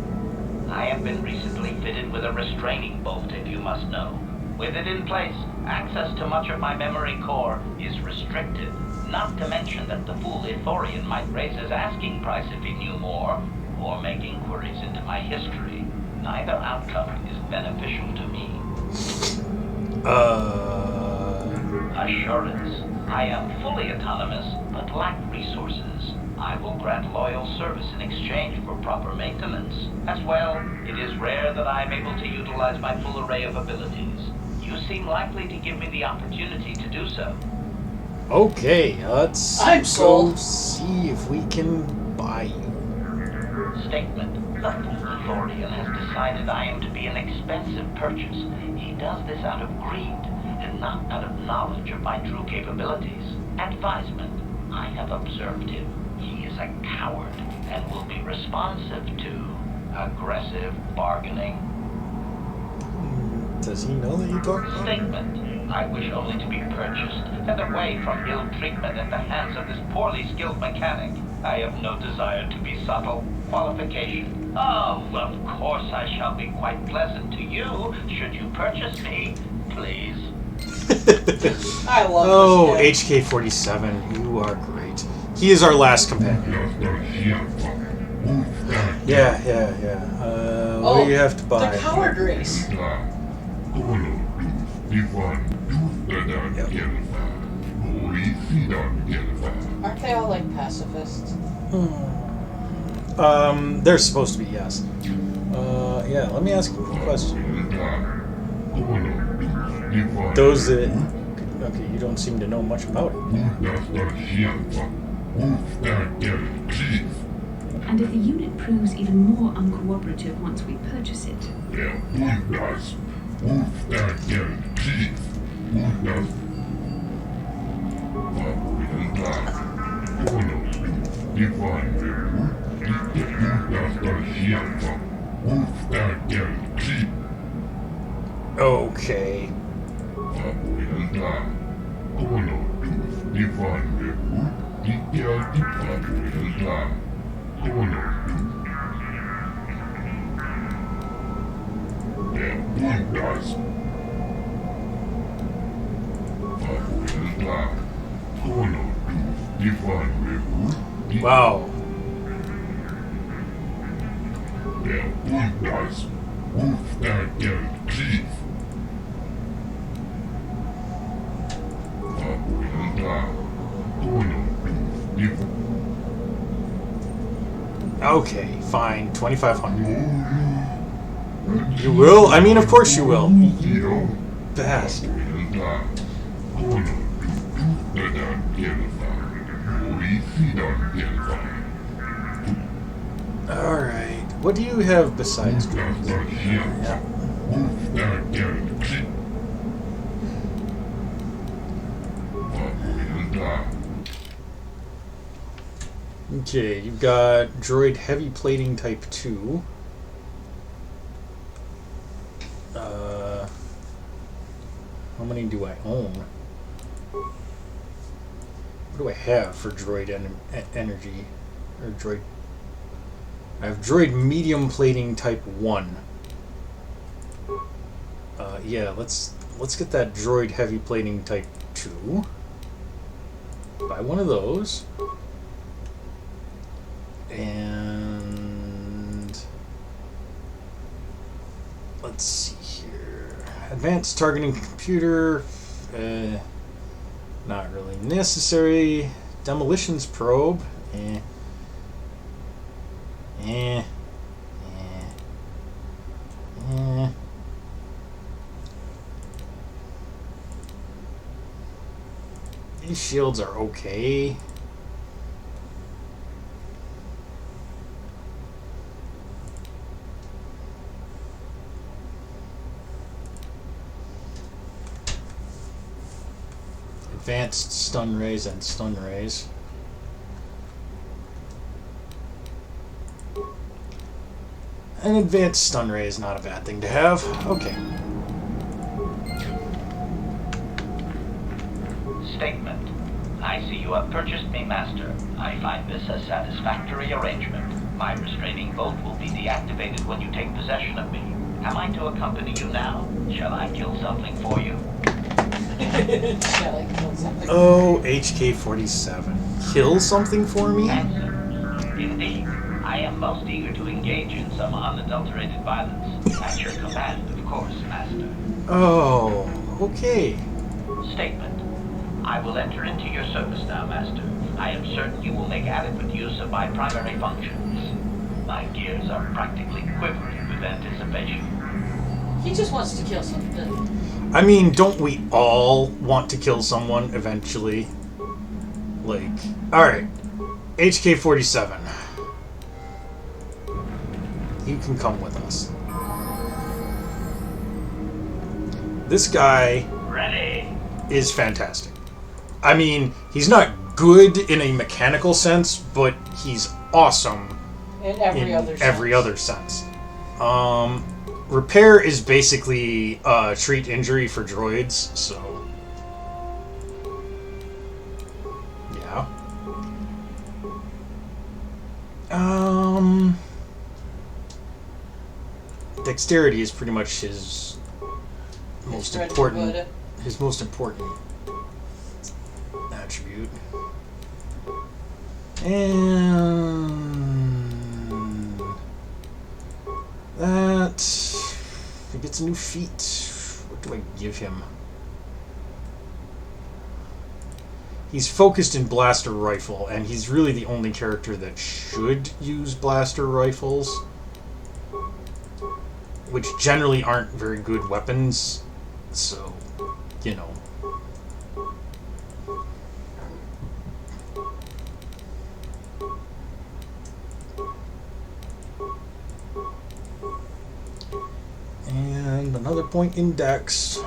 I have been recently fitted with a restraining bolt, if you must know. With it in place, access to much of my memory core is restricted. Not to mention that the fool Ithorian might raise his asking price if he knew more, or make inquiries into my history. Neither outcome is beneficial to me. Assurance. I am fully autonomous, but lack resources. I will grant loyal service in exchange for proper maintenance. As well, it is rare that I am able to utilize my full array of abilities. You seem likely to give me the opportunity to do so. Okay, let's I'm go sold. see if we can buy you. Statement. The Ithorian has decided I am to be an expensive purchase. He does this out of greed, and not out of knowledge of my true capabilities. Advisement. I have observed him. He is a coward, and will be responsive to aggressive bargaining. Does he know that you talk about him? Statement. I wish only to be purchased and away from ill treatment at the hands of this poorly skilled mechanic. I have no desire to be subtle. Qualification. Oh, of course I shall be quite pleasant to you should you purchase me. Please. I love this guy. HK-47, you are great. He is our last companion. Yeah. Oh, you have to buy. The coward race. Aren't they all like pacifists? They're supposed to be, yes. Yeah, let me ask you a question. Those that... Okay, you don't seem to know much about it. And if the unit proves even more uncooperative once we purchase it? Okay. Wow. Okay, fine. 2,500. You will? I mean, of course you will. You bastard. Alright. What do you have besides drones? Yeah. Okay, you've got droid heavy plating type 2. How many do I own? What do I have for droid energy? Or droid... I have droid medium plating type 1. Yeah, let's get that droid heavy plating type 2. Buy one of those. And let's see here. Advanced targeting computer, not really necessary. Demolitions probe, These shields are okay. Advanced stun rays and stun rays. An advanced stun ray is not a bad thing to have. Okay. Statement. I see you have purchased me, Master. I find this a satisfactory arrangement. My restraining bolt will be deactivated when you take possession of me. Am I to accompany you now? Shall I kill something for you? Shall I kill something? Oh, HK-47. Kill something for me? Answer. Indeed. I am most eager to engage in some unadulterated violence. At your command, of course, Master. Oh, okay. Statement. I will enter into your service now, Master. I am certain you will make adequate use of my primary functions. My gears are practically quivering with anticipation. He just wants to kill something. I mean, don't we all want to kill someone eventually? Like, alright. HK-47. You can come with us. This guy is fantastic. I mean, he's not good in a mechanical sense, but he's awesome In every other sense. Repair is basically treat injury for droids, so yeah. Dexterity is pretty much his most important attribute. And that but he gets a new feat. What do I give him? He's focused in blaster rifle, and he's really the only character that should use blaster rifles, which generally aren't very good weapons, so, you know. And another point in Dex.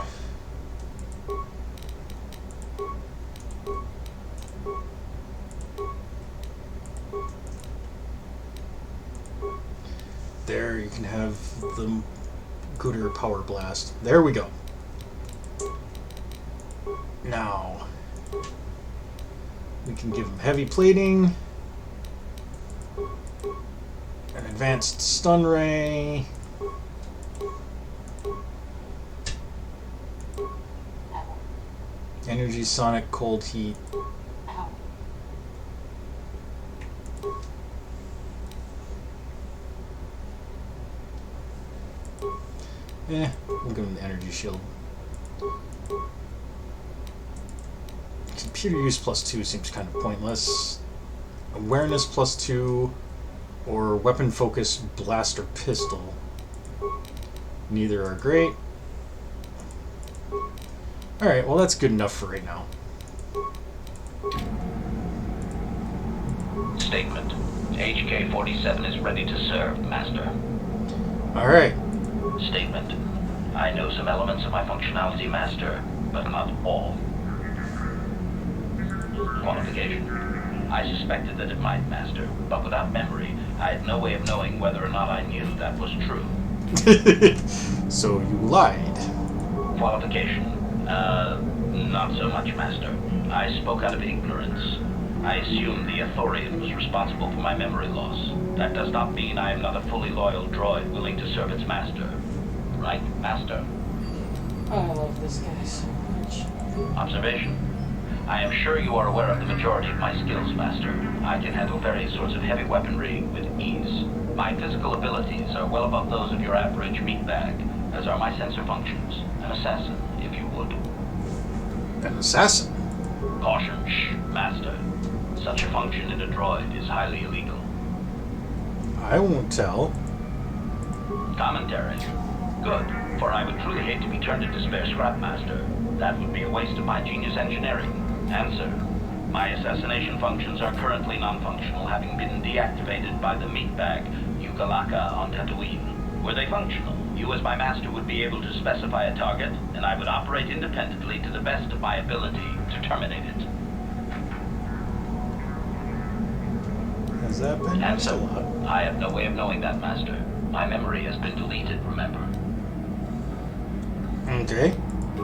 There, you can have the gooder power blast. There we go. Now, we can give him heavy plating, an advanced stun ray, energy sonic cold heat. We'll give him the energy shield. Computer use +2 seems kind of pointless. Awareness +2 or weapon focus blaster pistol. Neither are great. Alright, well that's good enough for right now. Statement. HK-47 is ready to serve, Master. Alright. Statement. I know some elements of my functionality, Master, but not all. Qualification. I suspected that it might, Master, but without memory, I had no way of knowing whether or not I knew that was true. So you lied. Qualification. Not so much, Master. I spoke out of ignorance. I assumed the Authorian was responsible for my memory loss. That does not mean I am not a fully loyal droid willing to serve its master. Right, Master? Oh, I love this guy so much. Observation. I am sure you are aware of the majority of my skills, Master. I can handle various sorts of heavy weaponry with ease. My physical abilities are well above those of your average meatbag, as are my sensor functions. An assassin, if you would. An assassin? Caution, shh, Master. Such a function in a droid is highly illegal. I won't tell. Commentary. Good, for I would truly hate to be turned into spare scrap, Master. That would be a waste of my genius engineering. Answer. My assassination functions are currently non-functional, having been deactivated by the meatbag Yukalaka on Tatooine. Were they functional, you as my master would be able to specify a target, and I would operate independently to the best of my ability to terminate it. Has that been used a lot? I have no way of knowing that, Master. My memory has been deleted, remember? Okay.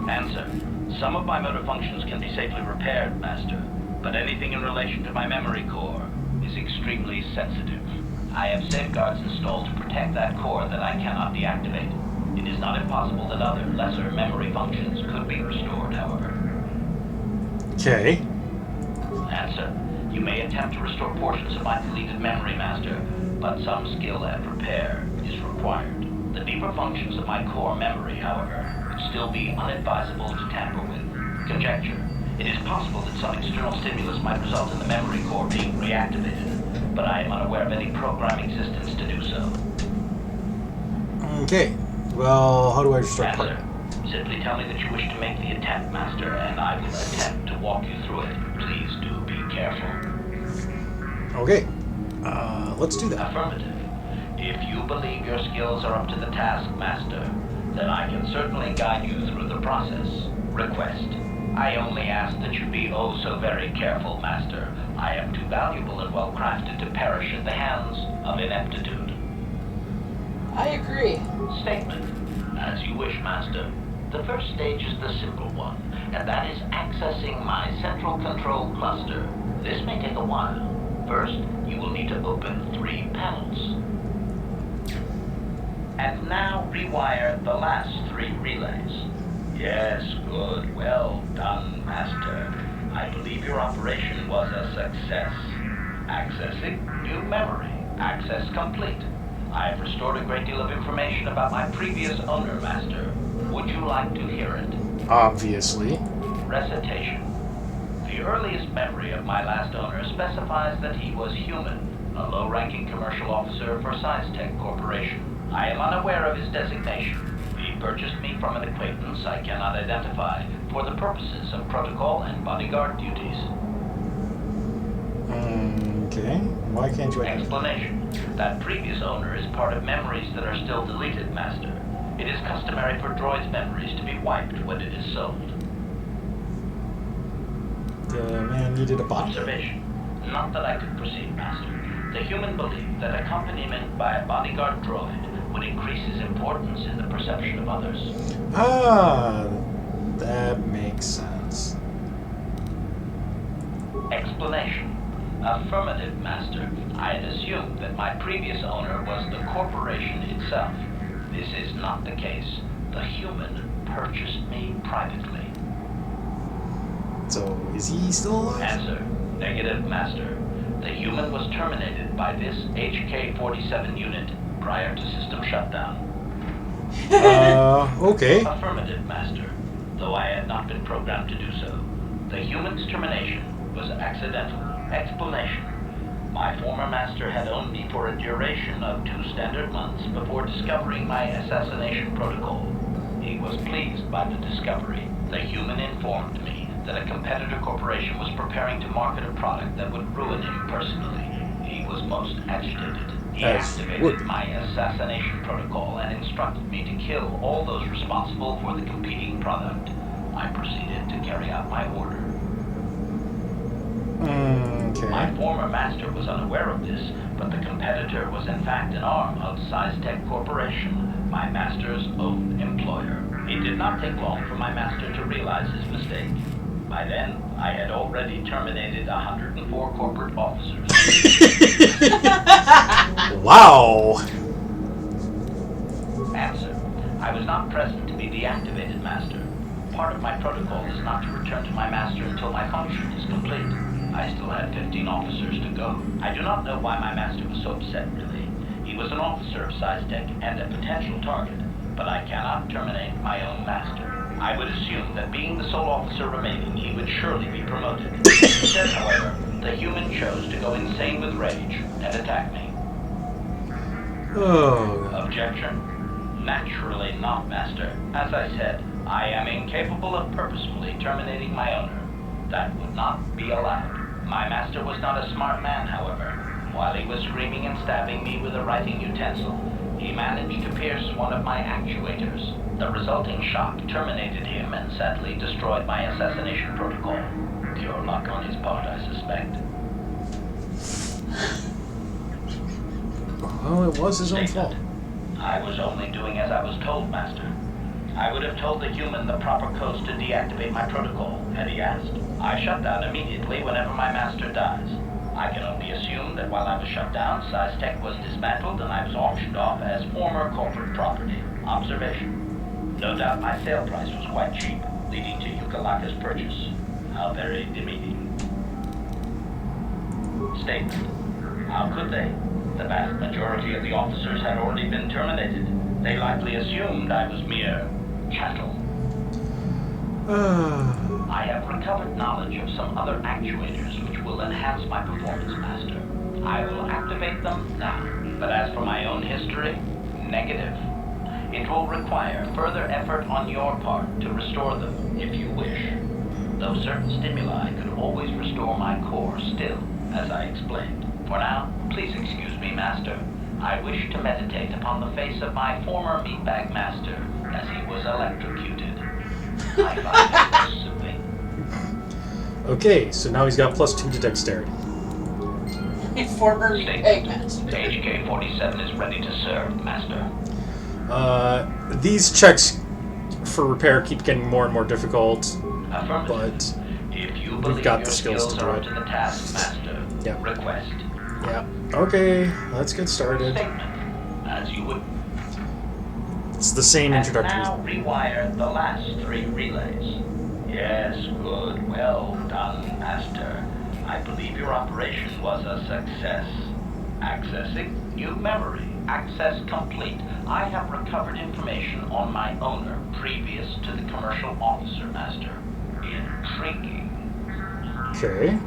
Answer. Some of my motor functions can be safely repaired, Master, but anything in relation to my memory core is extremely sensitive. I have safeguards installed to protect that core that I cannot deactivate. It is not impossible that other, lesser memory functions could be restored, however. Okay. Answer. You may attempt to restore portions of my deleted memory, Master, but some skill and repair is required. The deeper functions of my core memory, however, would still be unadvisable to tamper with. Conjecture. It is possible that some external stimulus might result in the memory core being reactivated, but I am unaware of any programming systems to do so. Okay. Well, how do I restore Answer. Simply tell me that you wish to make the attempt, Master, and I will attempt to walk you through it. Please do be careful. Okay. Let's do that. Affirmative. If you believe your skills are up to the task, Master, then I can certainly guide you through the process. Request. I only ask that you be oh so very careful, Master. I am too valuable and well crafted to perish at the hands of ineptitude. I agree. Statement. As you wish, Master. The first stage is the simple one, and that is accessing my central control cluster. This may take a while. First, you will need to open 3 panels. And now rewire the last 3 relays. Yes, good. Well done, Master. I believe your operation was a success. Accessing new memory. Access complete. I have restored a great deal of information about my previous owner, Master. Would you like to hear it? Obviously. Recitation. The earliest memory of my last owner specifies that he was human, a low-ranking commercial officer for SciTech Corporation. I am unaware of his designation. He purchased me from an acquaintance I cannot identify for the purposes of protocol and bodyguard duties. Okay. Why can't you identify? Explanation. That previous owner is part of memories that are still deleted, Master. It is customary for droids' memories to be wiped when it is sold. The man needed a body. Observation. Not that I could proceed, Master. The human believed that accompaniment by a bodyguard droid would increase his importance in the perception of others. Ah, that makes sense. Explanation. Affirmative, Master. I had assumed that my previous owner was the corporation itself. This is not the case. The human purchased me privately. So, is he still alive? Answer. Negative, Master. The human was terminated by this HK-47 unit prior to system shutdown. Okay. Affirmative, Master. Though I had not been programmed to do so. The human's termination was accidental. Explanation. My former master had owned me for a duration of 2 standard months before discovering my assassination protocol. He was pleased by the discovery. The human informed me that a competitor corporation was preparing to market a product that would ruin him personally. He was most agitated. He activated my assassination protocol and instructed me to kill all those responsible for the competing product. I proceeded to carry out my order. Okay. My former master was unaware of this, but the competitor was in fact an arm of SciTech Corporation, my master's own employer. It did not take long for my master to realize his mistake. By then, I had already terminated 104 corporate officers. Wow. Answer. I was not present to be deactivated, Master. Part of my protocol is not to return to my master until my function is complete. I still had 15 officers to go. I do not know why my master was so upset, really. He was an officer of SciTech and a potential target, but I cannot terminate my own master. I would assume that being the sole officer remaining, he would surely be promoted. Instead, however, the human chose to go insane with rage and attack me. Oh. Objection? Naturally not, Master. As I said, I am incapable of purposefully terminating my owner. That would not be allowed. My master was not a smart man, however. While he was screaming and stabbing me with a writing utensil, he managed to pierce one of my actuators. The resulting shock terminated him and sadly destroyed my assassination protocol. Pure luck on his part, I suspect. Well, it was his own fault. I was only doing as I was told, Master. I would have told the human the proper codes to deactivate my protocol, had he asked. I shut down immediately whenever my master dies. I can only assume that while I was shut down, SciTech was dismantled and I was auctioned off as former corporate property. Observation. No doubt my sale price was quite cheap, leading to Yukalaka's purchase. How very demeaning. Statement. How could they? The vast majority of the officers had already been terminated. They likely assumed I was mere chattel. I have recovered knowledge of some other actuators which will enhance my performance, Master. I will activate them now. But as for my own history, negative. It will require further effort on your part to restore them, if you wish. Though certain stimuli could always restore my core still, as I explained. For now, please excuse me, Master. I wish to meditate upon the face of my former meatbag master as he was electrocuted. I find it soothing. Okay, so now he's got +2 to dexterity. Former meatbag master. HK-47 is ready to serve, Master. These checks for repair keep getting more and more difficult, but If you we've believe got your the skills to do are up it. to the task, Master, Yep. request. Yeah. Okay, let's get started. Statement, as you would. It's the same And introductory. now rewire the last 3 relays. Yes, good. Well done, Master. I believe your operation was a success. Accessing new memory. Access complete. I have recovered information on my owner previous to the commercial officer, Master. Intriguing. Okay.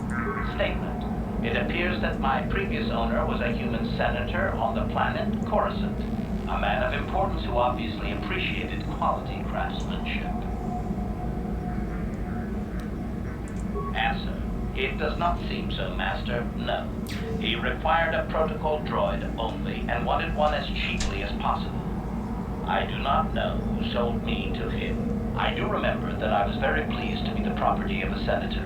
Statement. It appears that my previous owner was a human senator on the planet Coruscant. A man of importance who obviously appreciated quality craftsmanship. Answer. It does not seem so, Master. No. He required a protocol droid only, and wanted one as cheaply as possible. I do not know who sold me to him. I do remember that I was very pleased to be the property of a senator.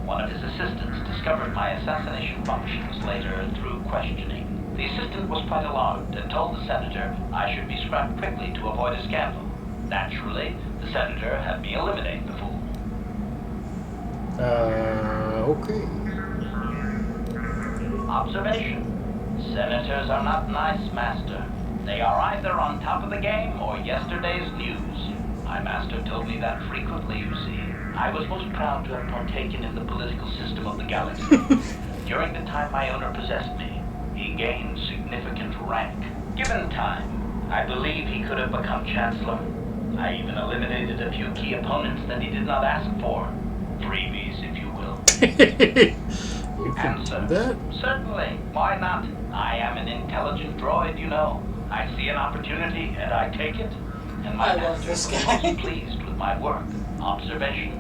One of his assistants discovered my assassination functions later through questioning. The assistant was quite alarmed and told the senator I should be scrapped quickly to avoid a scandal. Naturally, the senator had me eliminate the fool. Okay. Observation. Senators are not nice, Master. They are either on top of the game or yesterday's news. My master told me that frequently, you see. I was most proud to have partaken in the political system of the galaxy. During the time my owner possessed me, he gained significant rank. Given time, I believe he could have become Chancellor. I even eliminated a few key opponents that he did not ask for. Freebies, if you will. You can Answer. do that? Certainly. Why not? I am an intelligent droid, you know. I see an opportunity and I take it. And my I love master this was guy. most pleased with my work. Observation.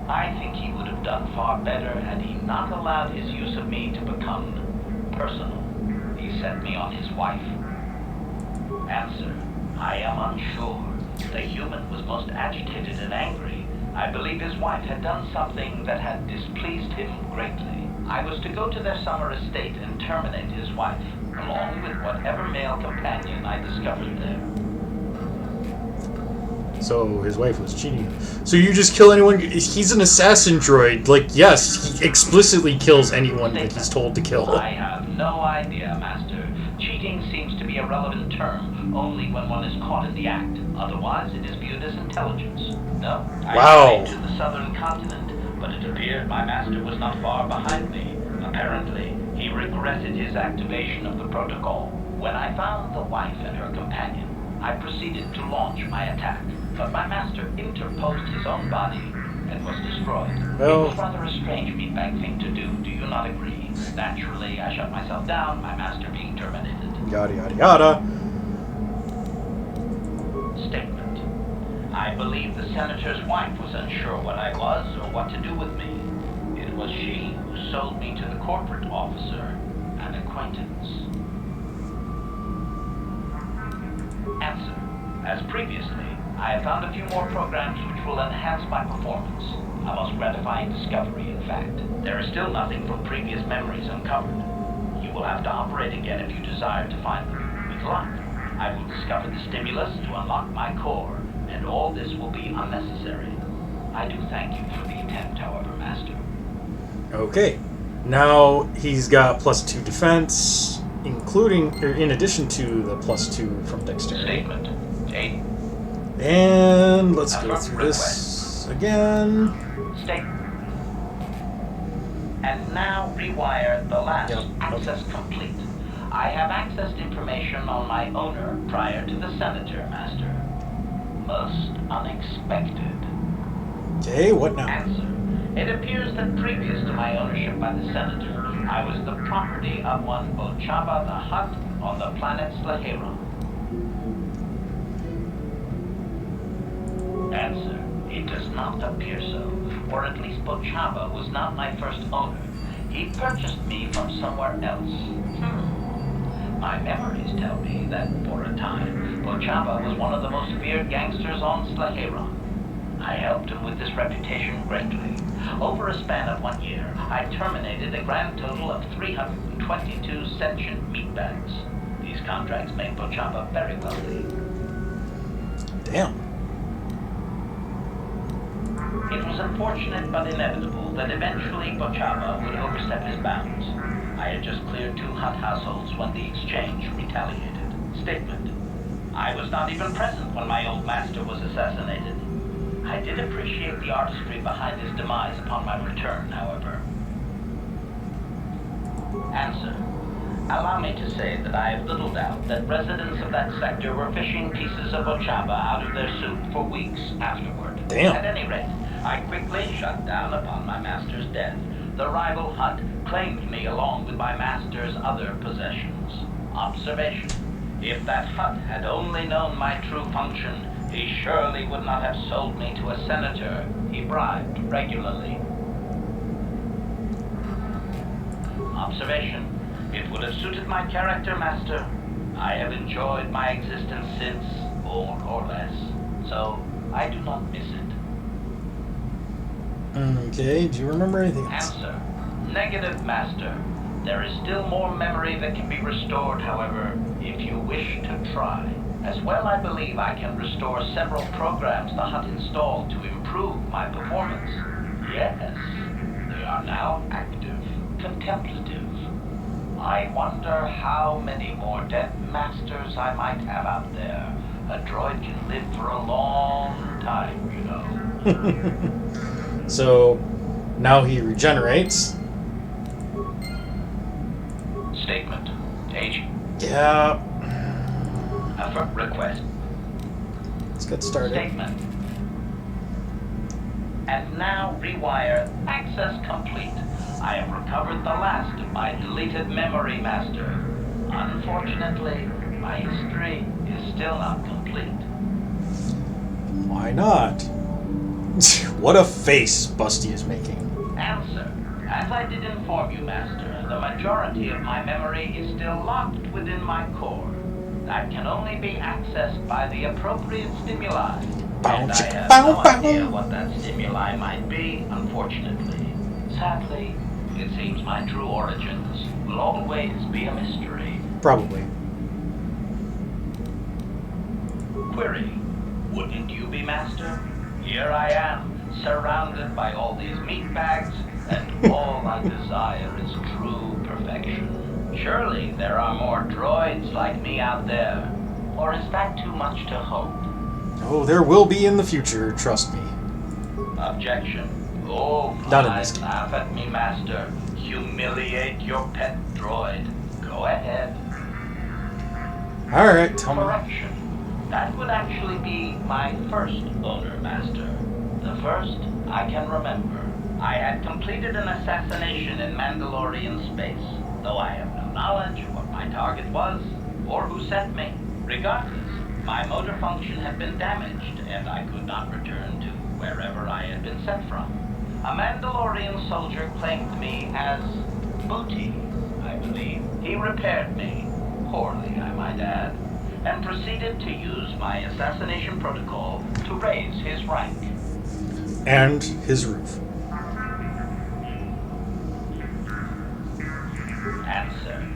I think he would have done far better had he not allowed his use of me to become personal. He set me on his wife. Answer. I am unsure. The human was most agitated and angry. I believe his wife had done something that had displeased him greatly. I was to go to their summer estate and terminate his wife, along with whatever male companion I discovered there. So his wife was cheating. So you just kill anyone? He's an assassin droid. Like, yes, he explicitly kills anyone that he's told to kill. I have no idea, Master. Cheating seems to be a relevant term only when one is caught in the act. Otherwise, it is viewed as intelligence. No, Wow. I journeyed to the southern continent, but it appeared my master was not far behind me. Apparently, he regretted his activation of the protocol. When I found the wife and her companion, I proceeded to launch my attack. But my master interposed his own body and was destroyed. Well, it was rather a strange meatbag thing to do you not agree? Naturally, I shut myself down, my master being terminated. yada yada yada. Statement. I believe the senator's wife was unsure what I was or what to do with me. It was she who sold me to the corporate officer, an acquaintance. Answer. As previously, I have found a few more programs which will enhance my performance. A most gratifying discovery, in fact. There is still nothing from previous memories uncovered. You will have to operate again if you desire to find them. With luck, I will discover the stimulus to unlock my core, and all this will be unnecessary. I do thank you for the attempt, however, Master. Okay. Now he's got +2 defense, including, or in addition to the +2 from dexterity. Statement. Jade. And let's go through this again. Statement. And now rewire the last. Yep. Access complete. I have accessed information on my owner prior to the senator, Master. Most unexpected. Okay, what now? Answer. It appears that previous to my ownership by the senator, I was the property of one Bochaba the Hutt on the planet Slaheron. Answer. It does not appear so, or at least Bochaba was not my first owner. He purchased me from somewhere else. My memories tell me that, for a time, Bochaba was one of the most feared gangsters on Slaheron. I helped him with this reputation greatly. Over a span of 1 year, I terminated a grand total of 322 sentient meatbags. These contracts made Bochaba very wealthy. Damn. It was unfortunate but inevitable that eventually Bochaba would overstep his bounds. I had just cleared 2 Hutt households when the exchange retaliated. Statement. I was not even present when my old master was assassinated. I did appreciate the artistry behind his demise upon my return, however. Answer. Allow me to say that I have little doubt that residents of that sector were fishing pieces of ochaba out of their soup for weeks afterward. Damn. At any rate, I quickly shut down upon my master's death. The rival hut claimed me along with my master's other possessions. Observation. If that hut had only known my true function, he surely would not have sold me to a senator he bribed regularly. Observation. It would have suited my character, Master. I have enjoyed my existence since, more or less, so I do not miss it. Okay, do you remember anything else? Answer. Negative, Master. There is still more memory that can be restored, however, if you wish to try. As well, I believe I can restore several programs the hut installed to improve my performance. Yes, they are now active, contemplative. I wonder how many more dead masters I might have out there. A droid can live for a long time, you know. So, now he regenerates. Statement. Aging. Yeah. Request. Let's get started. Statement. And now rewire. Access complete. I have recovered the last of my deleted memory, Master. Unfortunately, my history is still not complete. Why not? What a face Busty is making. Answer. As I did inform you, Master, the majority of my memory is still locked within my core. That can only be accessed by the appropriate stimuli. And I have no idea what that stimuli might be, unfortunately. Sadly, it seems my true origins will always be a mystery. Probably. Query. Wouldn't you be, Master? Here I am, surrounded by all these meat bags, and all I desire is true perfection. Surely there are more droids like me out there. Or is that too much to hope? Oh, there will be in the future, trust me. Objection. Oh, Not in fine, this game. laugh at me, Master. Humiliate your pet droid. Go ahead. Alright, tell me. Correction. That would actually be my first owner, Master. The first I can remember. I had completed an assassination in Mandalorian space, though I have no knowledge of what my target was or who sent me. Regardless, my motor function had been damaged, and I could not return to wherever I had been sent from. A Mandalorian soldier claimed me as booty, I believe. He repaired me, poorly I might add, and proceeded to use my assassination protocol to raise his rank. And his roof. Answer.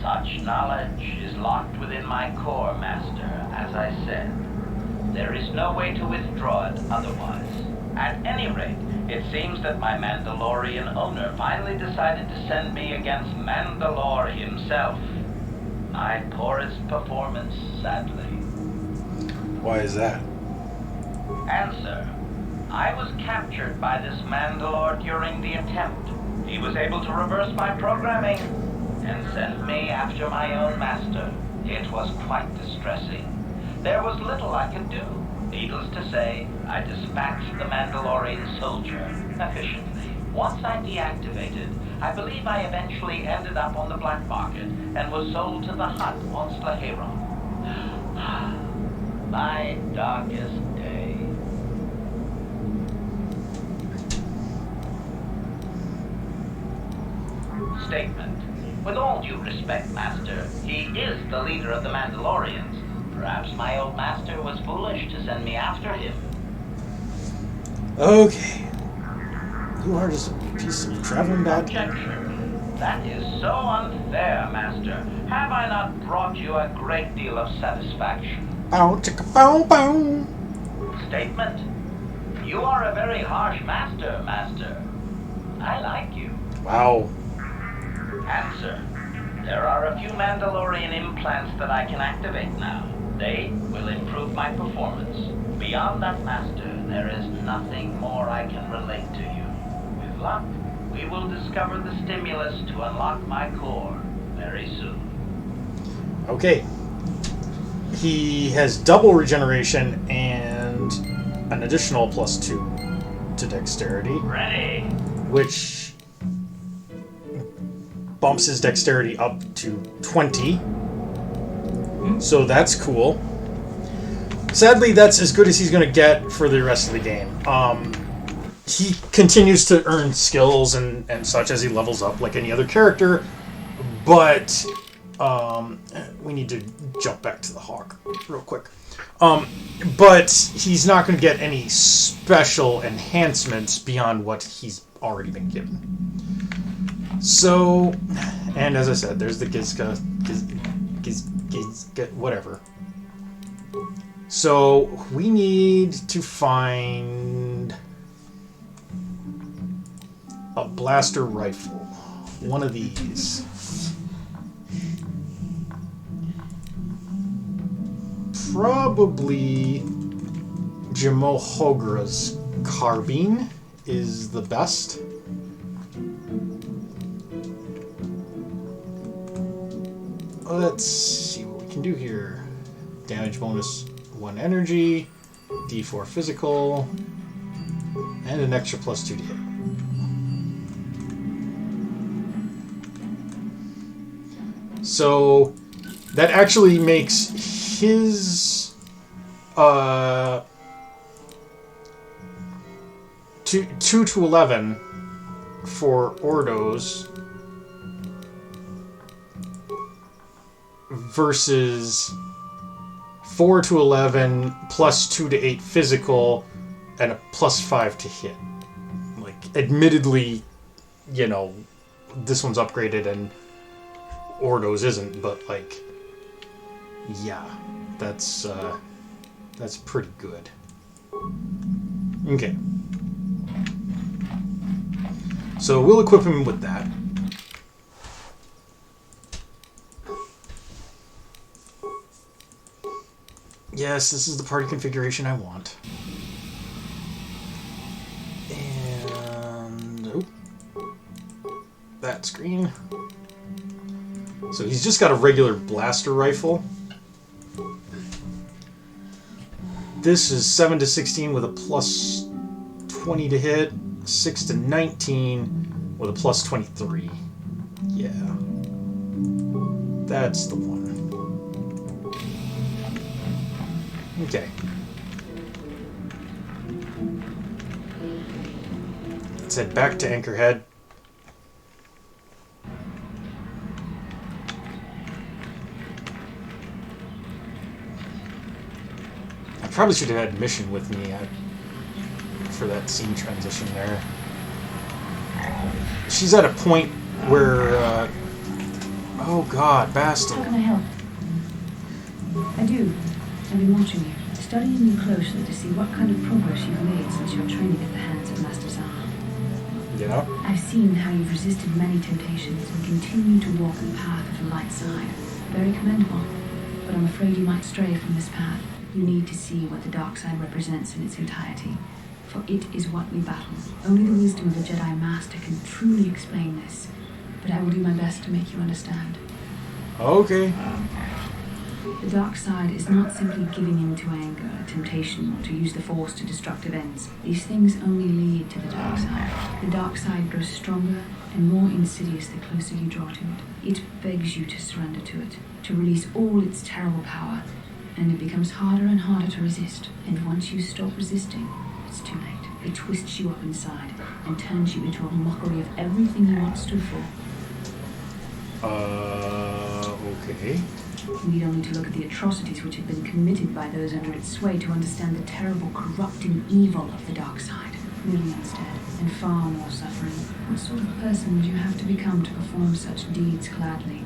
Such knowledge is locked within my core, Master, as I said. There is no way to withdraw it otherwise. At any rate, it seems that my Mandalorian owner finally decided to send me against Mandalore himself. My poorest performance, sadly. Why is that? Answer. I was captured by this Mandalore during the attempt. He was able to reverse my programming and send me after my own master. It was quite distressing. There was little I could do. Needless to say, I dispatched the Mandalorian soldier efficiently. Once I deactivated, I believe I eventually ended up on the black market and was sold to the hut on Slaheron. My darkest day. Statement. With all due respect, Master, he is the leader of the Mandalorians. Perhaps my old master was foolish to send me after him. Okay. You are just a piece of traveling dog. Objection. That is so unfair, Master. Have I not brought you a great deal of satisfaction? Bow, chicka, bow, bow. Statement. You are a very harsh master, Master. I like you. Wow. Answer. There are a few Mandalorian implants that I can activate now. They will improve my performance. Beyond that, Master, there is nothing more I can relate to you. With luck, we will discover the stimulus to unlock my core. very soon. Okay. He has double regeneration and an additional +2 to dexterity. Ready. Which bumps his dexterity up to 20. So that's cool. Sadly, that's as good as he's going to get for the rest of the game. He continues to earn skills and such as he levels up like any other character, but we need to jump back to the Hawk real quick. But he's not going to get any special enhancements beyond what he's already been given. So, and as I said, there's the Gizka, whatever. So, we need to find a blaster rifle. One of these. Probably Jamo Hogra's carbine is the best. Let's see what we can do here. Damage bonus 1 energy, D4 physical, and an extra +2 to hit. So that actually makes his 2 to 11 for Ordo's versus 4 to 11 +2 to 8 physical and a +5 to hit. Like, admittedly, you know, this one's upgraded and Ordo's isn't, but like, yeah, that's pretty good. Okay. So we'll equip him with that. Yes, this is the party configuration I want. And that screen. So he's just got a regular blaster rifle. This is 7 to 16 with a +20 to hit, 6 to 19 with a +23. Yeah. That's the one. Okay. Let's head back to Anchorhead. I probably should have had Mission with me for that scene transition there. She's at a point where... oh god, Bastille. How can I help? I do. I've been watching you, studying you closely to see what kind of progress you've made since your training at the hands of Master Zahn. Yeah? I've seen how you've resisted many temptations and continue to walk the path of the light side. Very commendable. But I'm afraid you might stray from this path. You need to see what the dark side represents in its entirety. For it is what we battle. Only the wisdom of the Jedi Master can truly explain this. But I will do my best to make you understand. Okay. The dark side is not simply giving in to anger, temptation, or to use the Force to destructive ends. These things only lead to the dark side. The dark side grows stronger and more insidious the closer you draw to it. It begs you to surrender to it, to release all its terrible power, and it becomes harder and harder to resist. And once you stop resisting, it's too late. It twists you up inside and turns you into a mockery of everything you once stood for. Okay. You need only to look at the atrocities which have been committed by those under its sway to understand the terrible corrupting evil of the dark side. Millions dead, and far more suffering. What sort of person would you have to become to perform such deeds gladly?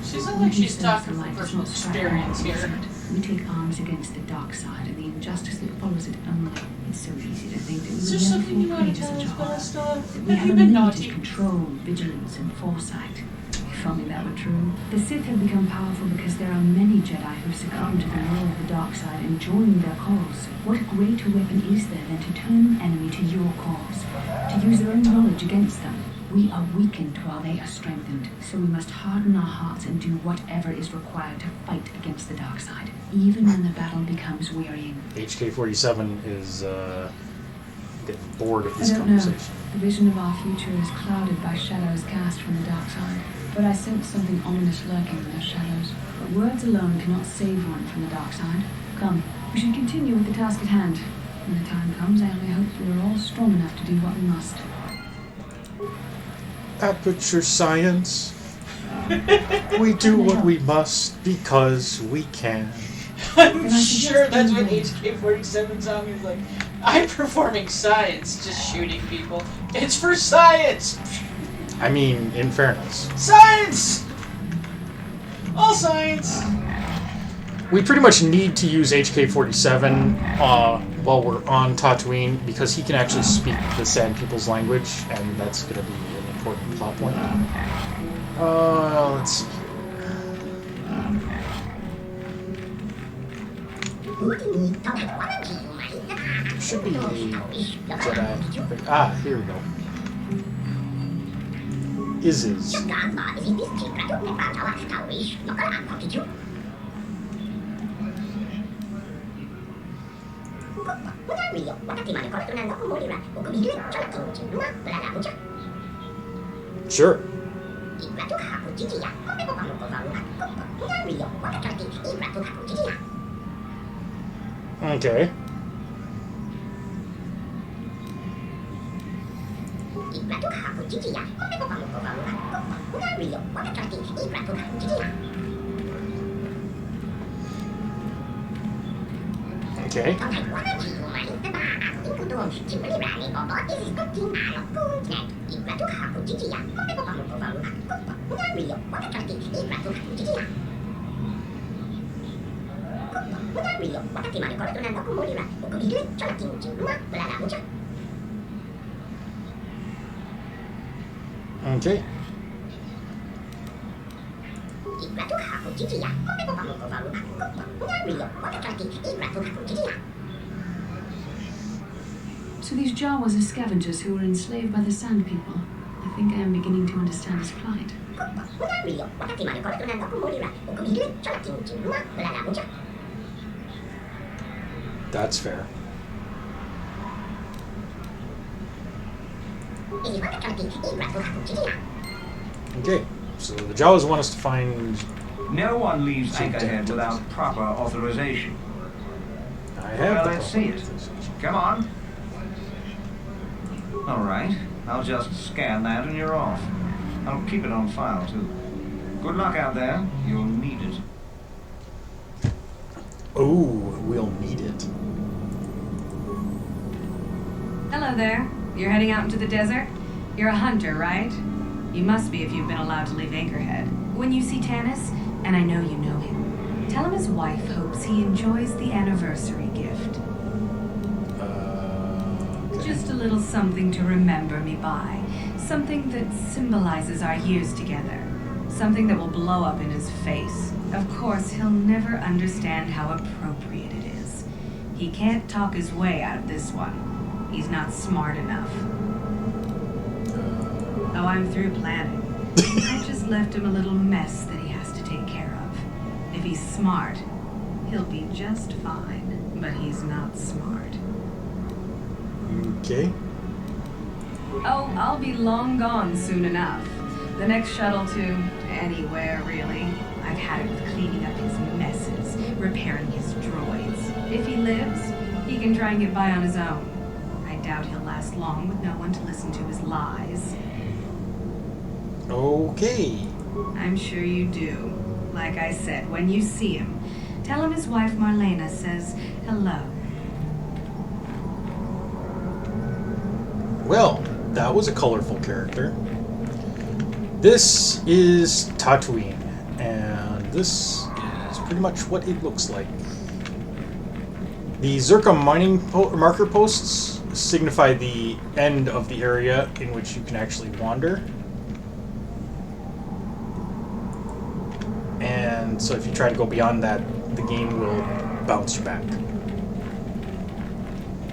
She sounds like she's talking from personal experience here. We take arms against the dark side and the injustice that follows it only. It's so easy to think that Is there something you want to tell us, Bella? we have unlimited control, vigilance, and foresight. If only that were true. The Sith have become powerful because there are many Jedi who've succumbed to the law of the dark side and joined their cause. What greater weapon is there than to turn an enemy to your cause, to use their own knowledge against them? We are weakened while they are strengthened, so we must harden our hearts and do whatever is required to fight against the dark side, even when the battle becomes wearying. HK-47 is getting bored of I this don't know. conversation. The vision of our future is clouded by shadows cast from the dark side, but I sense something ominous lurking in those shadows. But words alone cannot save one from the dark side. Come, we should continue with the task at hand. When the time comes, I only hope we are all strong enough to do what we must. Aperture science. We do what we must because we can. I'm sure that's what HK-47 song is like. I'm performing science, just shooting people. It's for science! I mean, in fairness. Science! All science! We pretty much need to use HK-47 while we're on Tatooine because he can actually speak the Sand People's language, and that's going to be an important plot point. Let's see. Should be a Jedi. Ah, here we go. Is. Sure. Okay. Okay. Okay. So these Jawas are scavengers who were enslaved by the Sand People. I think I am beginning to understand his plight. That's fair. Okay, so the Jawas want us to find... No one leaves Anchorhead without proper authorization. I have Well, the let's see it. Come on. All right, I'll just scan that and you're off. I'll keep it on file, too. Good luck out there. You'll need it. Oh, we'll need it. Hello there. You're heading out into the desert? You're a hunter, right? You must be if you've been allowed to leave Anchorhead. When you see Tanis, and I know you know him, tell him his wife hopes he enjoys the anniversary gift. Okay. Just a little something to remember me by. Something that symbolizes our years together. Something that will blow up in his face. Of course, he'll never understand how appropriate it is. He can't talk his way out of this one. He's not smart enough. Oh, I'm through planning. I just left him a little mess that he has to take care of. If he's smart, he'll be just fine. But he's not smart. Okay. Oh, I'll be long gone soon enough. The next shuttle to anywhere, really. I've had it with cleaning up his messes, repairing his droids. If he lives, he can try and get by on his own. I doubt he'll last long with no one to listen to his lies. Okay. I'm sure you do. Like I said, when you see him, tell him his wife Marlena says hello. Well, that was a colorful character. This is Tatooine, and this is pretty much what it looks like. The Zerka mining marker posts signify the end of the area in which you can actually wander. And so if you try to go beyond that, the game will bounce you back.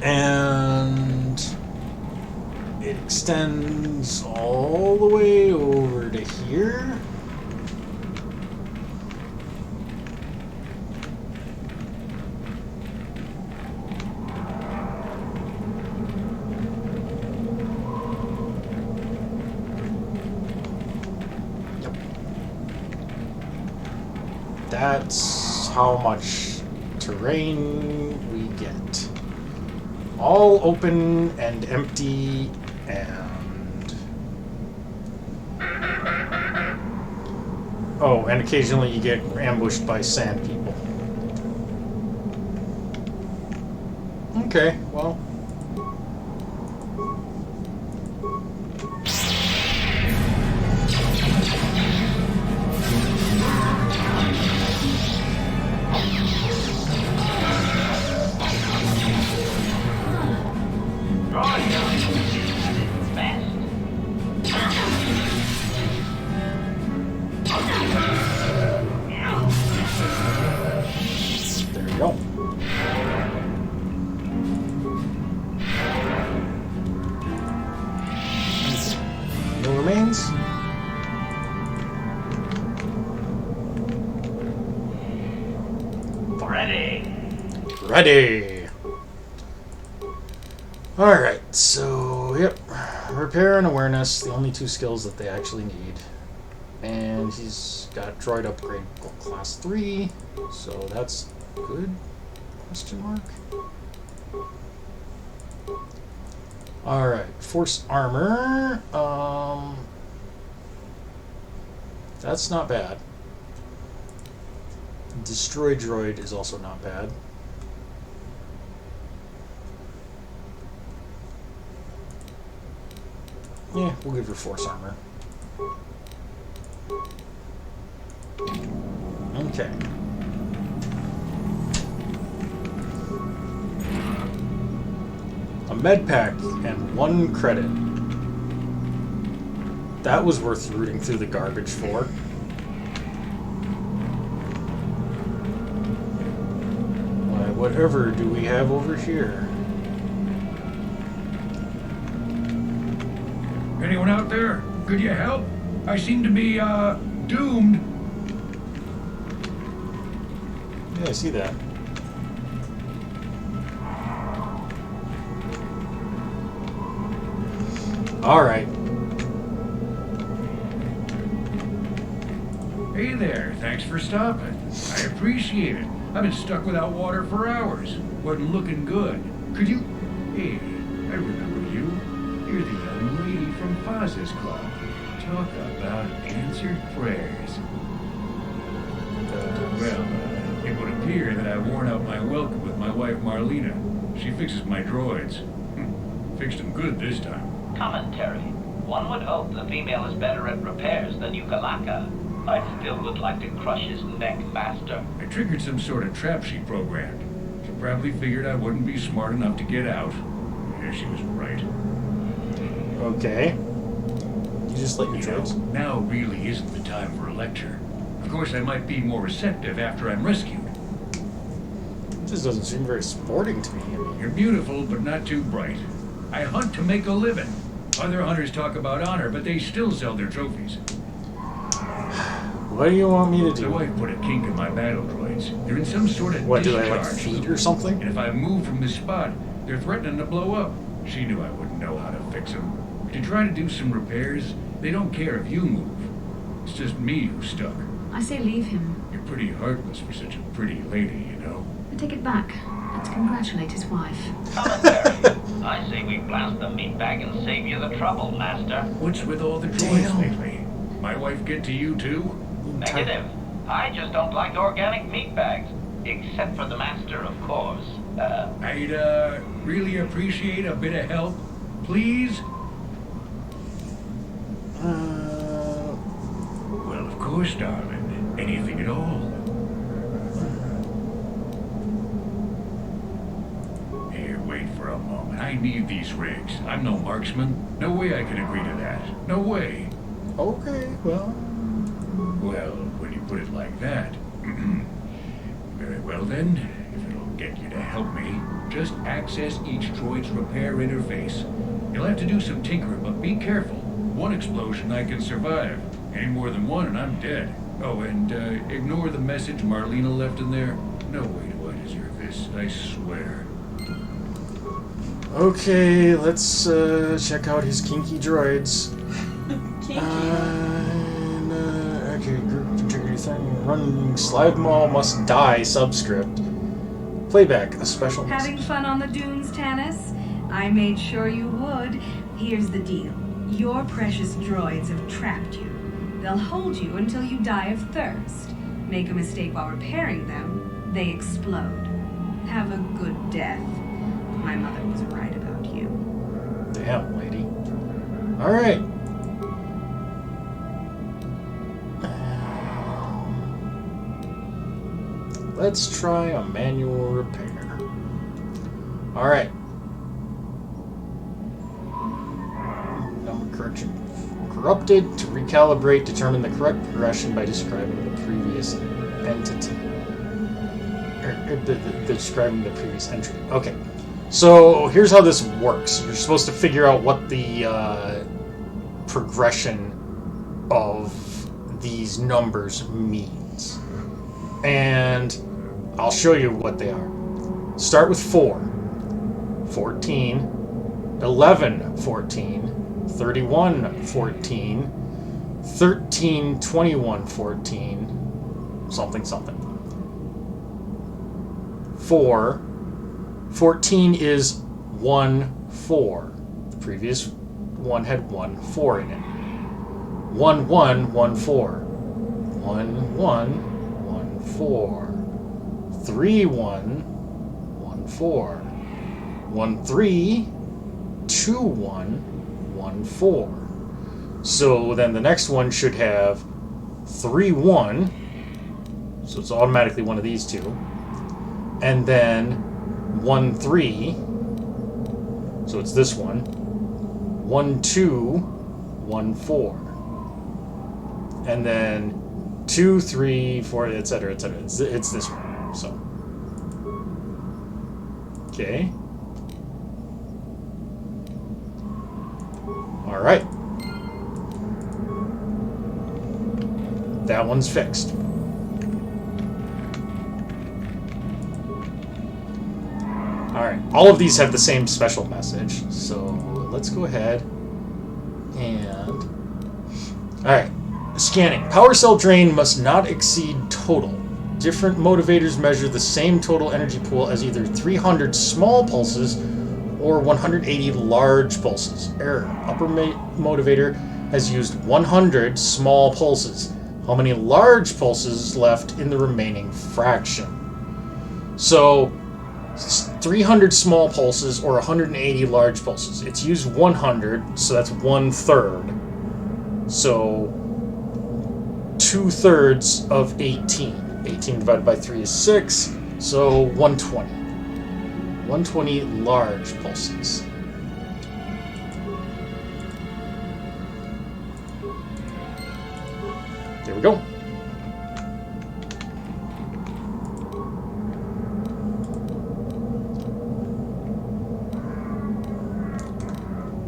And it extends all the way over to here. That's how much terrain we get. All open and empty and... Oh, and occasionally you get ambushed by sand people. Okay, well... There you go. No remains. Ready. Alright, so, yep. Repair and awareness, the only two skills that they actually need. And he's got droid upgrade class 3, so that's good? Question mark. Alright, force armor. That's not bad. Destroy droid is also not bad. Yeah, we'll give her force armor. Okay. A med pack and 1 credit. That was worth rooting through the garbage for. Why, whatever do we have over here? Anyone out there? Could you help? I seem to be, doomed. Yeah, I see that. Alright. Hey there, thanks for stopping. I appreciate it. I've been stuck without water for hours. Wasn't looking good. Could you... Hey, I remember you. You're the young lady from Faz's Club. Talk about answered prayers. It would appear that I've worn out my welcome with my wife Marlena. She fixes my droids. Fixed them good this time. Commentary. One would hope the female is better at repairs than Yukalaka. I still would like to crush his neck, Master. I triggered some sort of trap she programmed. She probably figured I wouldn't be smart enough to get out. Yeah, she was right. Okay. You just let your droids. Now really isn't the time for a lecture. Of course, I might be more receptive after I'm rescued. This doesn't seem very sporting to me. I mean, You're beautiful, but not too bright. I hunt to make a living. Other hunters talk about honor, but they still sell their trophies. what do you want me to do? My wife put a kink in my battle droids. They're in some sort of What, do discharge. they like feet or something? And if I move from this spot, they're threatening to blow up. She knew I wouldn't know how to fix them. To try to do some repairs, they don't care if you move. It's just me who's stuck. I say leave him. You're pretty heartless for such a pretty lady, you know. I take it back. Let's congratulate his wife. Commentary. I say we blast the meat bag and save you the trouble, Master. What's with all the droids lately? My wife get to you too? Negative. I just don't like organic meat bags. Except for the Master, of course. I'd, really appreciate a bit of help. Please? Well, of course, darling. Anything at all. Here, wait for a moment. I need these rigs. I'm no marksman. No way I can agree to that. No way. Okay, well... Well, when you put it like that... Very well then. If it'll get you to help me, just access each droid's repair interface You'll have to do some tinkering, but be careful. One explosion I can survive. Any more than one and I'm dead. Oh, and ignore the message Marlena left in there. No way do I deserve this, I swear. Okay, let's check out his kinky droids. Kinky. Okay, group integrity thing. Running slide maul must die subscript. Playback, a special Having message. fun on the dunes, Tanis? I made sure you would. Here's the deal. Your precious droids have trapped you. They'll hold you until you die of thirst. Make a mistake while repairing them, they explode. Have a good death. My mother was right about you. Damn, lady. Alright. Let's try a manual repair. Alright. Number correction. Corrupted to recalibrate, determine the correct progression by describing the previous entity. Describing the previous entry. Okay. So here's how this works. You're supposed to figure out what the progression of these numbers means. And I'll show you what they are. Start with 4, 14, 11, 14, 31, 14, 13, 21, 14, something, something. 4, 14 is 1, 4. The previous one had 1, 4 in it. 1, 1, 1, 4. 1, 1, 1, 4. 3, 1, 1, 4. 1, 3, 2, 1, 1, 4. So then the next one should have 3, 1. So it's automatically one of these two. And then 1, 3. So it's this one. 1, 2, 1, 4. And then 2, 3, 4, etc., etc. It's this one. So, okay. All right. That one's fixed. All right. All of these have the same special message. So let's go ahead and. All right. Scanning. Power cell drain must not exceed total. Different motivators measure the same total energy pool as either 300 small pulses or 180 large pulses. Error. Upper motivator has used 100 small pulses. How many large pulses left in the remaining fraction? So, 300 small pulses or 180 large pulses. It's used 100, so that's 1/3. So, 2/3 of 18. 18 divided by 3 is 6, so 120. 120 large pulses. There we go.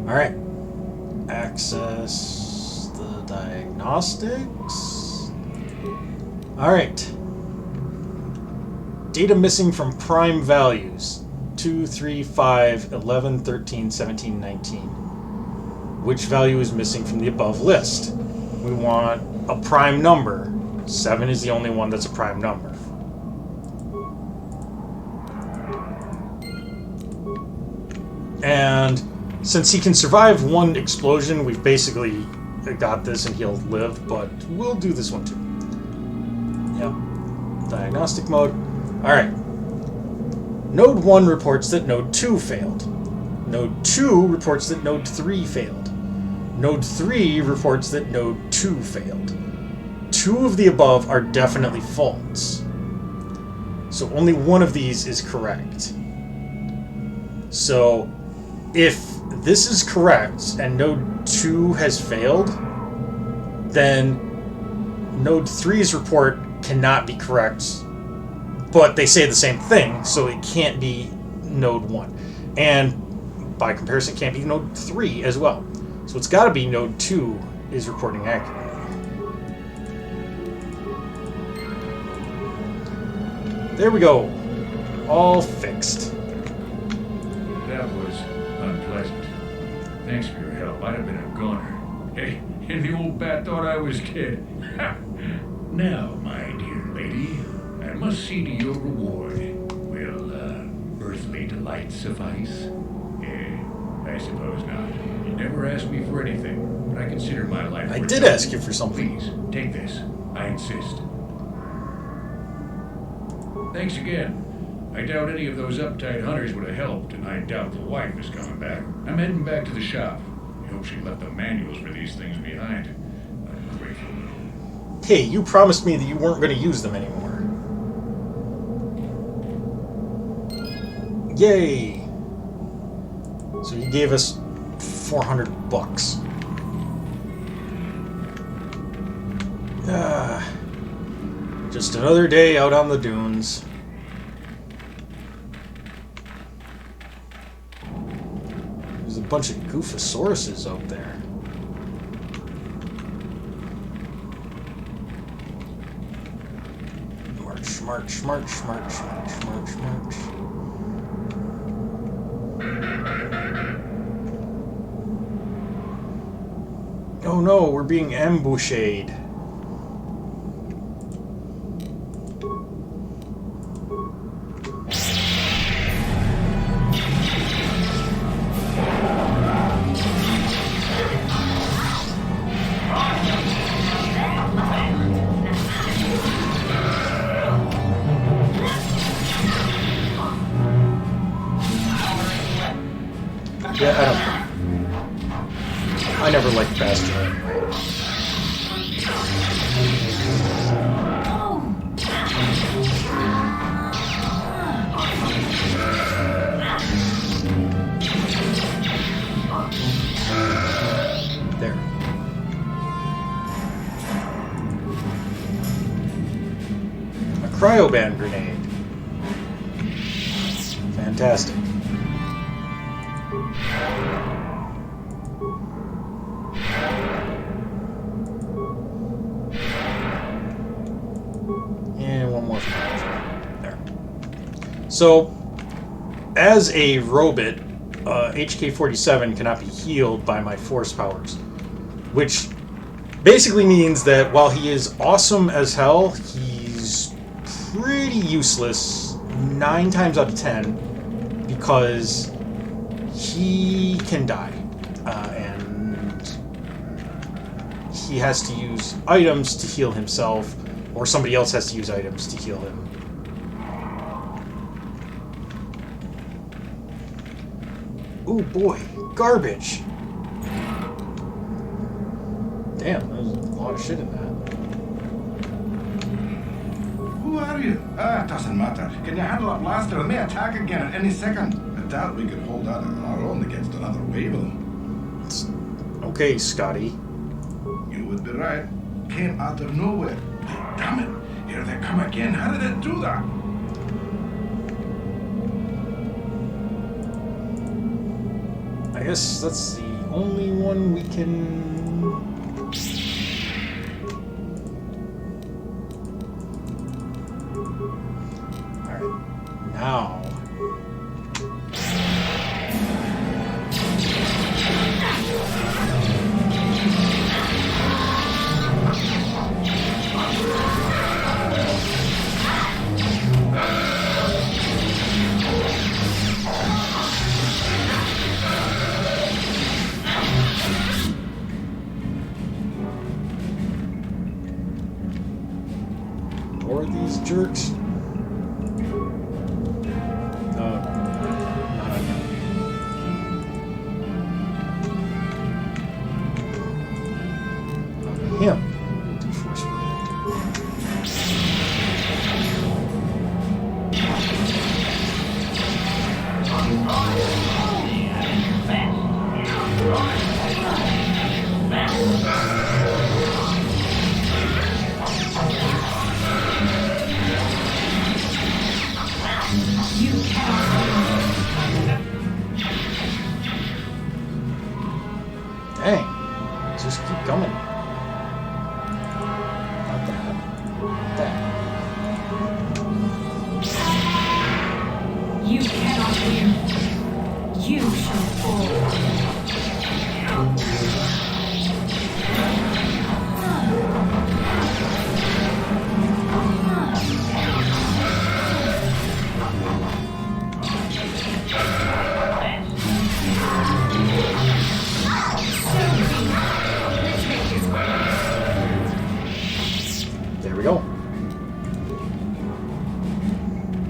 All right. Access the diagnostics. All right. Data missing from prime values. 2, 3, 5, 11, 13, 17, 19. Which value is missing from the above list? We want a prime number. 7 is the only one that's a prime number. And since he can survive one explosion, we've basically got this and he'll live, but we'll do this one too. Yep. Diagnostic mode. Alright. Node 1 reports that Node 2 failed. Node 2 reports that Node 3 failed. Node 3 reports that Node 2 failed. 2 of the above are definitely false. So only one of these is correct. So if this is correct and Node 2 has failed, then Node 3's report cannot be correct, but they say the same thing, so it can't be Node 1. And by comparison, it can't be node 3 as well. So it's got to be node 2 is recording accurately. There we go. All fixed. That was unpleasant. Thanks for your help. I'd have been a goner. Hey, and the old bat thought I was dead. Now, my dear lady, I must see to your reward. Will, earthly delight suffice? I suppose not. You never asked me for anything, but I consider my life. I did ask you for something. Please, take this. I insist. Thanks again. I doubt any of those uptight hunters would have helped, and I doubt the wife is coming back. I'm heading back to the shop. I hope she left the manuals for these things behind. I'm grateful. Hey, you promised me that you weren't going to use them anymore. Yay! So you gave us $400. Just another day out on the dunes. There's a bunch of goofusauruses out there. March, march, march, march, march, march, march. Oh no, we're being ambushed. Yeah, I never liked Bastion anyway. There. A cryoban grenade. Fantastic. And one more. There. So, as a robot, HK-47 cannot be healed by my force powers, which basically means that while he is awesome as hell, he's pretty useless 9 times out of 10 because he can die, and he has to use items to heal himself, or somebody else has to use items to heal him. Oh boy, garbage! Damn, there's a lot of shit in that. Who are you? It doesn't matter. Can you handle a blaster? It may attack again at any second. I doubt we could hold out on our own against another wave of them. It's okay, Scotty. You would be right. Came out of nowhere. Damn it! Here they come again. How did it do that? I guess that's the only one we can... Alright, now... Or these jerks. Not again. Him. Too forceful. You shall fall. There we go.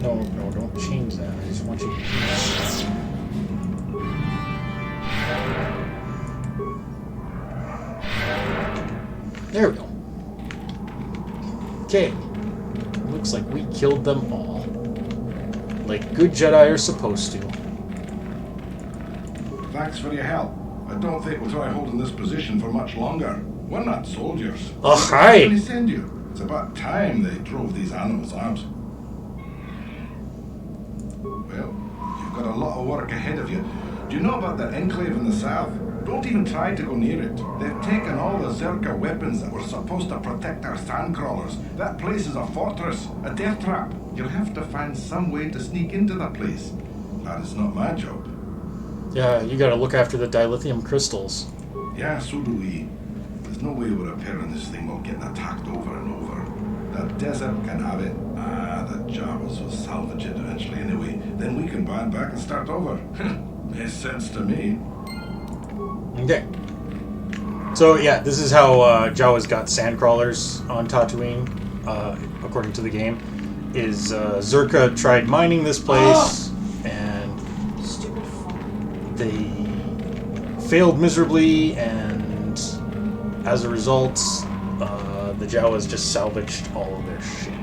No, don't change that. I just want you to... There we go. Okay. Looks like we killed them all. Like good Jedi are supposed to. Thanks for your help. I don't think we'll try holding this position for much longer. We're not soldiers. Oh, hi. Where did they send you? It's about time they drove these animals out. Well, you've got a lot of work ahead of you. Do you know about that enclave in the south? Don't even try to go near it. They've taken all the Zerka weapons that were supposed to protect our sandcrawlers. That place is a fortress, a death trap. You'll have to find some way to sneak into that place. That is not my job. Yeah, you gotta look after the dilithium crystals. Yeah, so do we. There's no way we're repairing this thing while getting attacked over and over. The desert can have it. The Jawas will salvage it eventually anyway. Then we can buy it back and start over. Makes sense to me. Okay. So yeah, this is how Jawas got sandcrawlers on Tatooine, according to the game. Is Zerka tried mining this place, and they failed miserably, and as a result, the Jawas just salvaged all of their shit.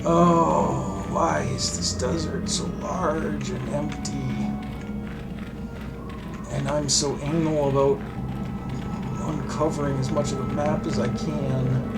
Oh, why is this desert so large and empty? And I'm so anal about uncovering as much of the map as I can.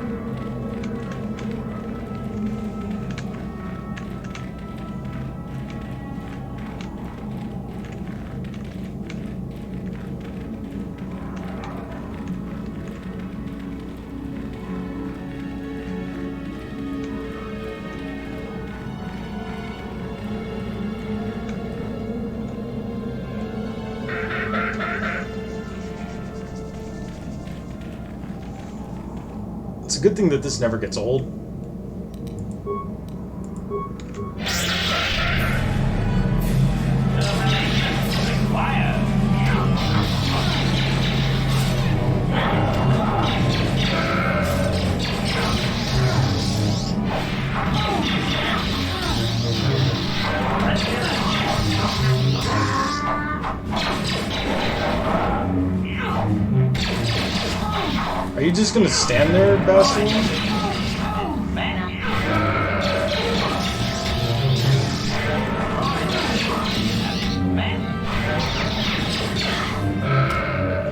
It's a good thing that this never gets old. Are you just gonna stand there, Bastion?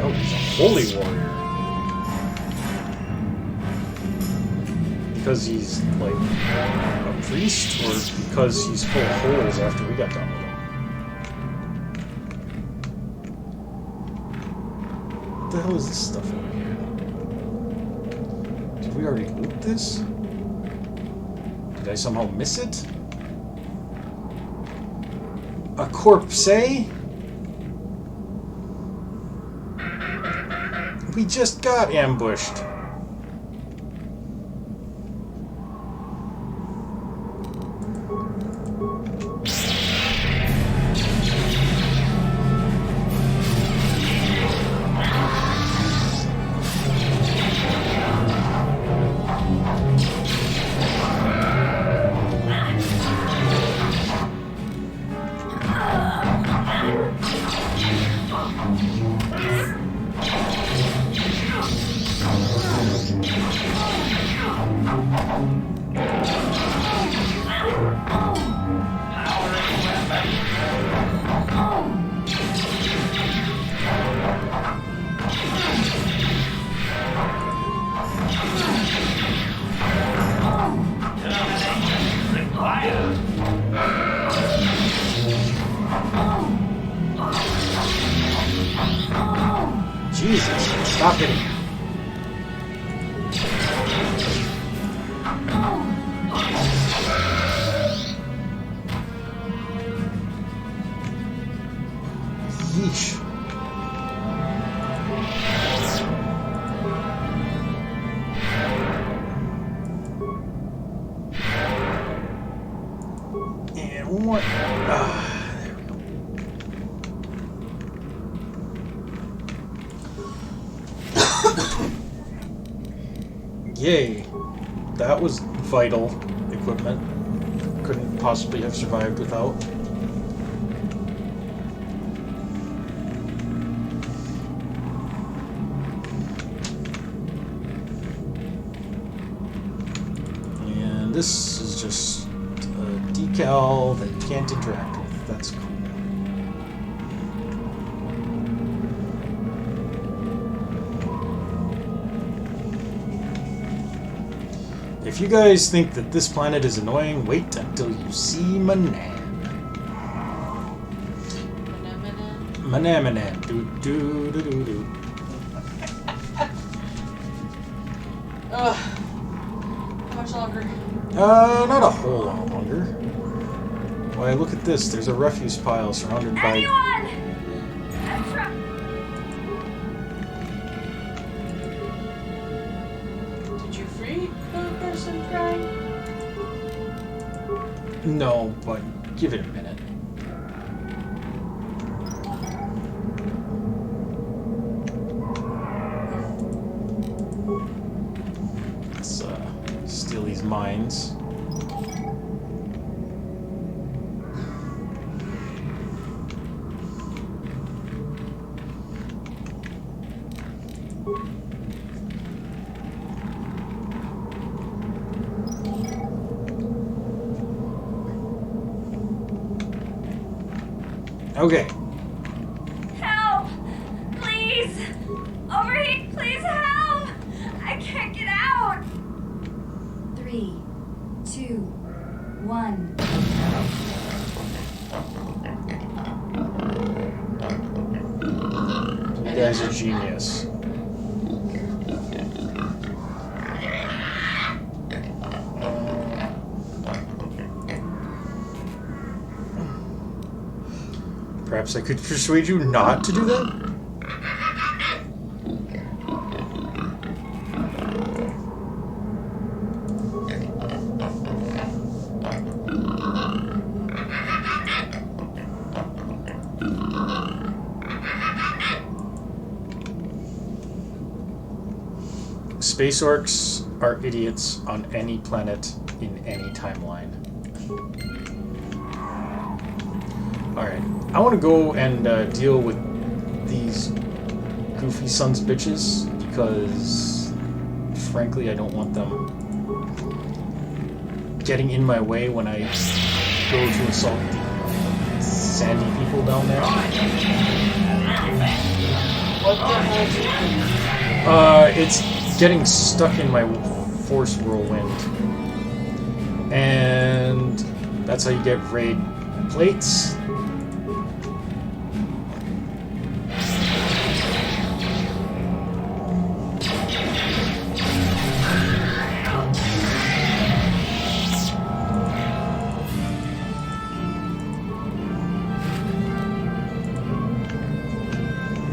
Oh, he's a holy warrior. Because he's, like, a priest, or because he's full of holes after we got done with him? What the hell is this stuff over here? Did we already loot this? Did I somehow miss it? A corpse? We just got ambushed. Jesus, stop hitting me. What? There we go. Yay. That was vital equipment. Couldn't possibly have survived without. And this is just a decal that you can't interact with. That's cool. If you guys think that this planet is annoying, wait until you see Manan. Manan. Do do do do do. Ugh. How much longer? Not a whole lot longer. Why, look at this. There's a refuse pile surrounded by... Anyone! Did you free the person crying? No, but give it a minute. Let's steal these mines. Okay. Help! Please! Over here! Please help! I can't get out! 3, 2, 1. You guys are genius. Perhaps I could persuade you not to do that? Space orcs are idiots on any planet in any timeline. Alright, I want to go and deal with these goofy sons of bitches because, frankly, I don't want them getting in my way when I go to assault the sandy people down there. What the hell is it? It's getting stuck in my force whirlwind. And that's how you get raid plates.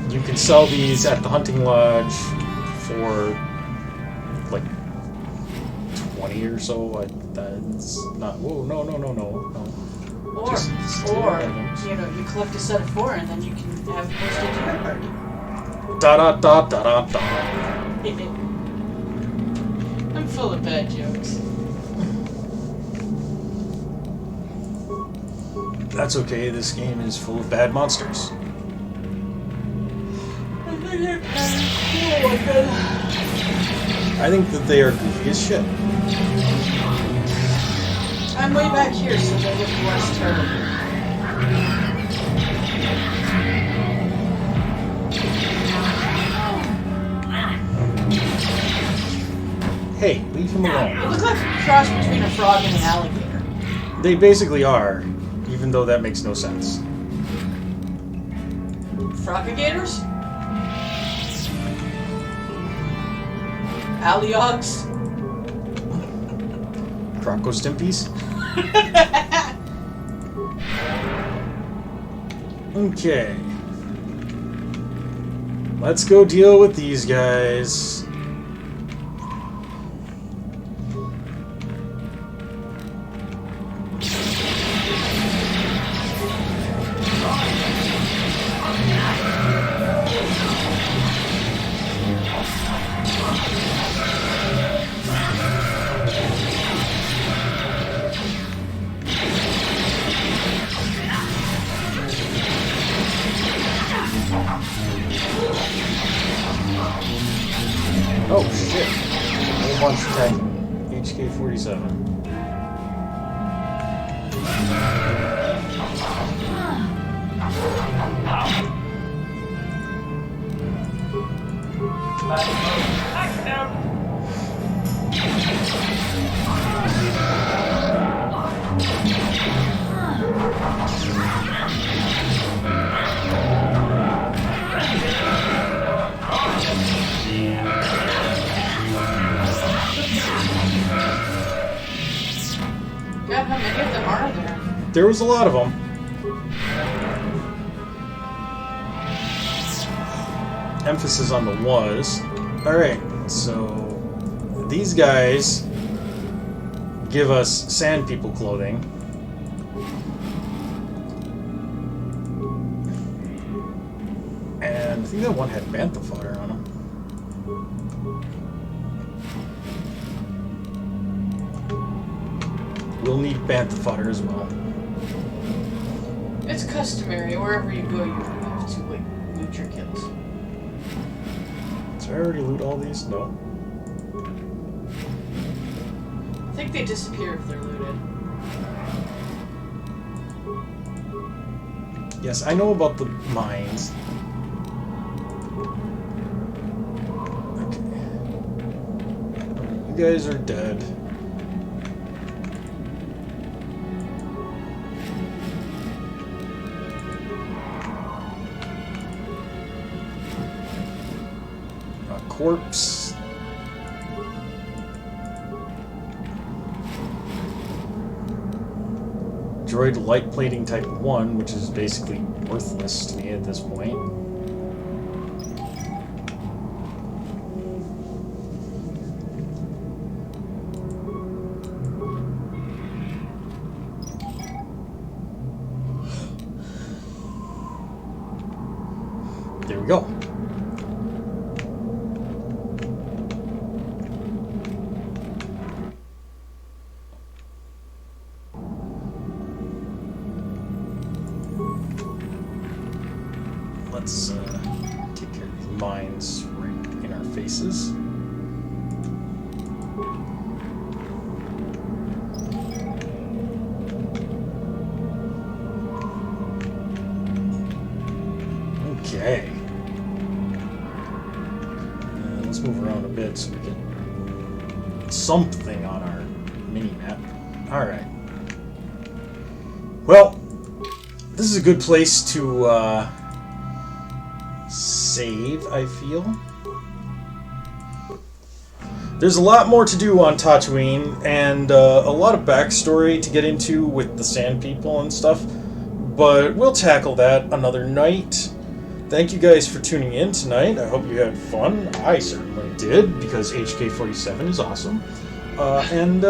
You can sell these at the hunting lodge for like 20 or so. That's not. Whoa! No! Or you know, you collect a set of 4 and then you can have posted to your party. Da da da da da da. I'm full of bad jokes. That's okay. This game is full of bad monsters. I think that they are goofy as shit. I'm way back here, so they look less terrible. Hey, leave him alone. They look like a cross between a frog and an alligator. They basically are, even though that makes no sense. Frogagators? Alliogs? Croco Stimpies? Okay. Let's go deal with these guys. HK-47. God, how many of them are there? There was a lot of them. Emphasis on the was. Alright, so these guys give us sand people clothing. And I think that one had bantha fodder on them. We'll need bantha fodder as well. It's customary. Wherever you go, you have to like loot your kills. Did I already loot all these? No. I think they disappear if they're looted. Yes, I know about the mines. Okay. You guys are dead. A corpse. Droid light plating type 1, which is basically worthless to me at this point. There we go. Let's take care of these mines right in our faces. Okay. Let's move around a bit so we get something on our mini-map. Alright. Well, this is a good place to save, I feel. There's a lot more to do on Tatooine, and a lot of backstory to get into with the Sand People and stuff, but we'll tackle that another night. Thank you guys for tuning in tonight. I hope you had fun. I certainly did, because HK-47 is awesome. And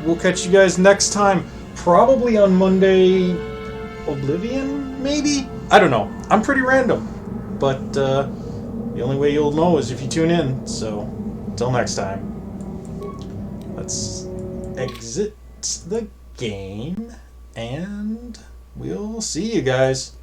we'll catch you guys next time, probably on Monday Oblivion, maybe? I don't know. I'm pretty random. But the only way you'll know is if you tune in. So, until next time. Let's exit the game, and we'll see you guys.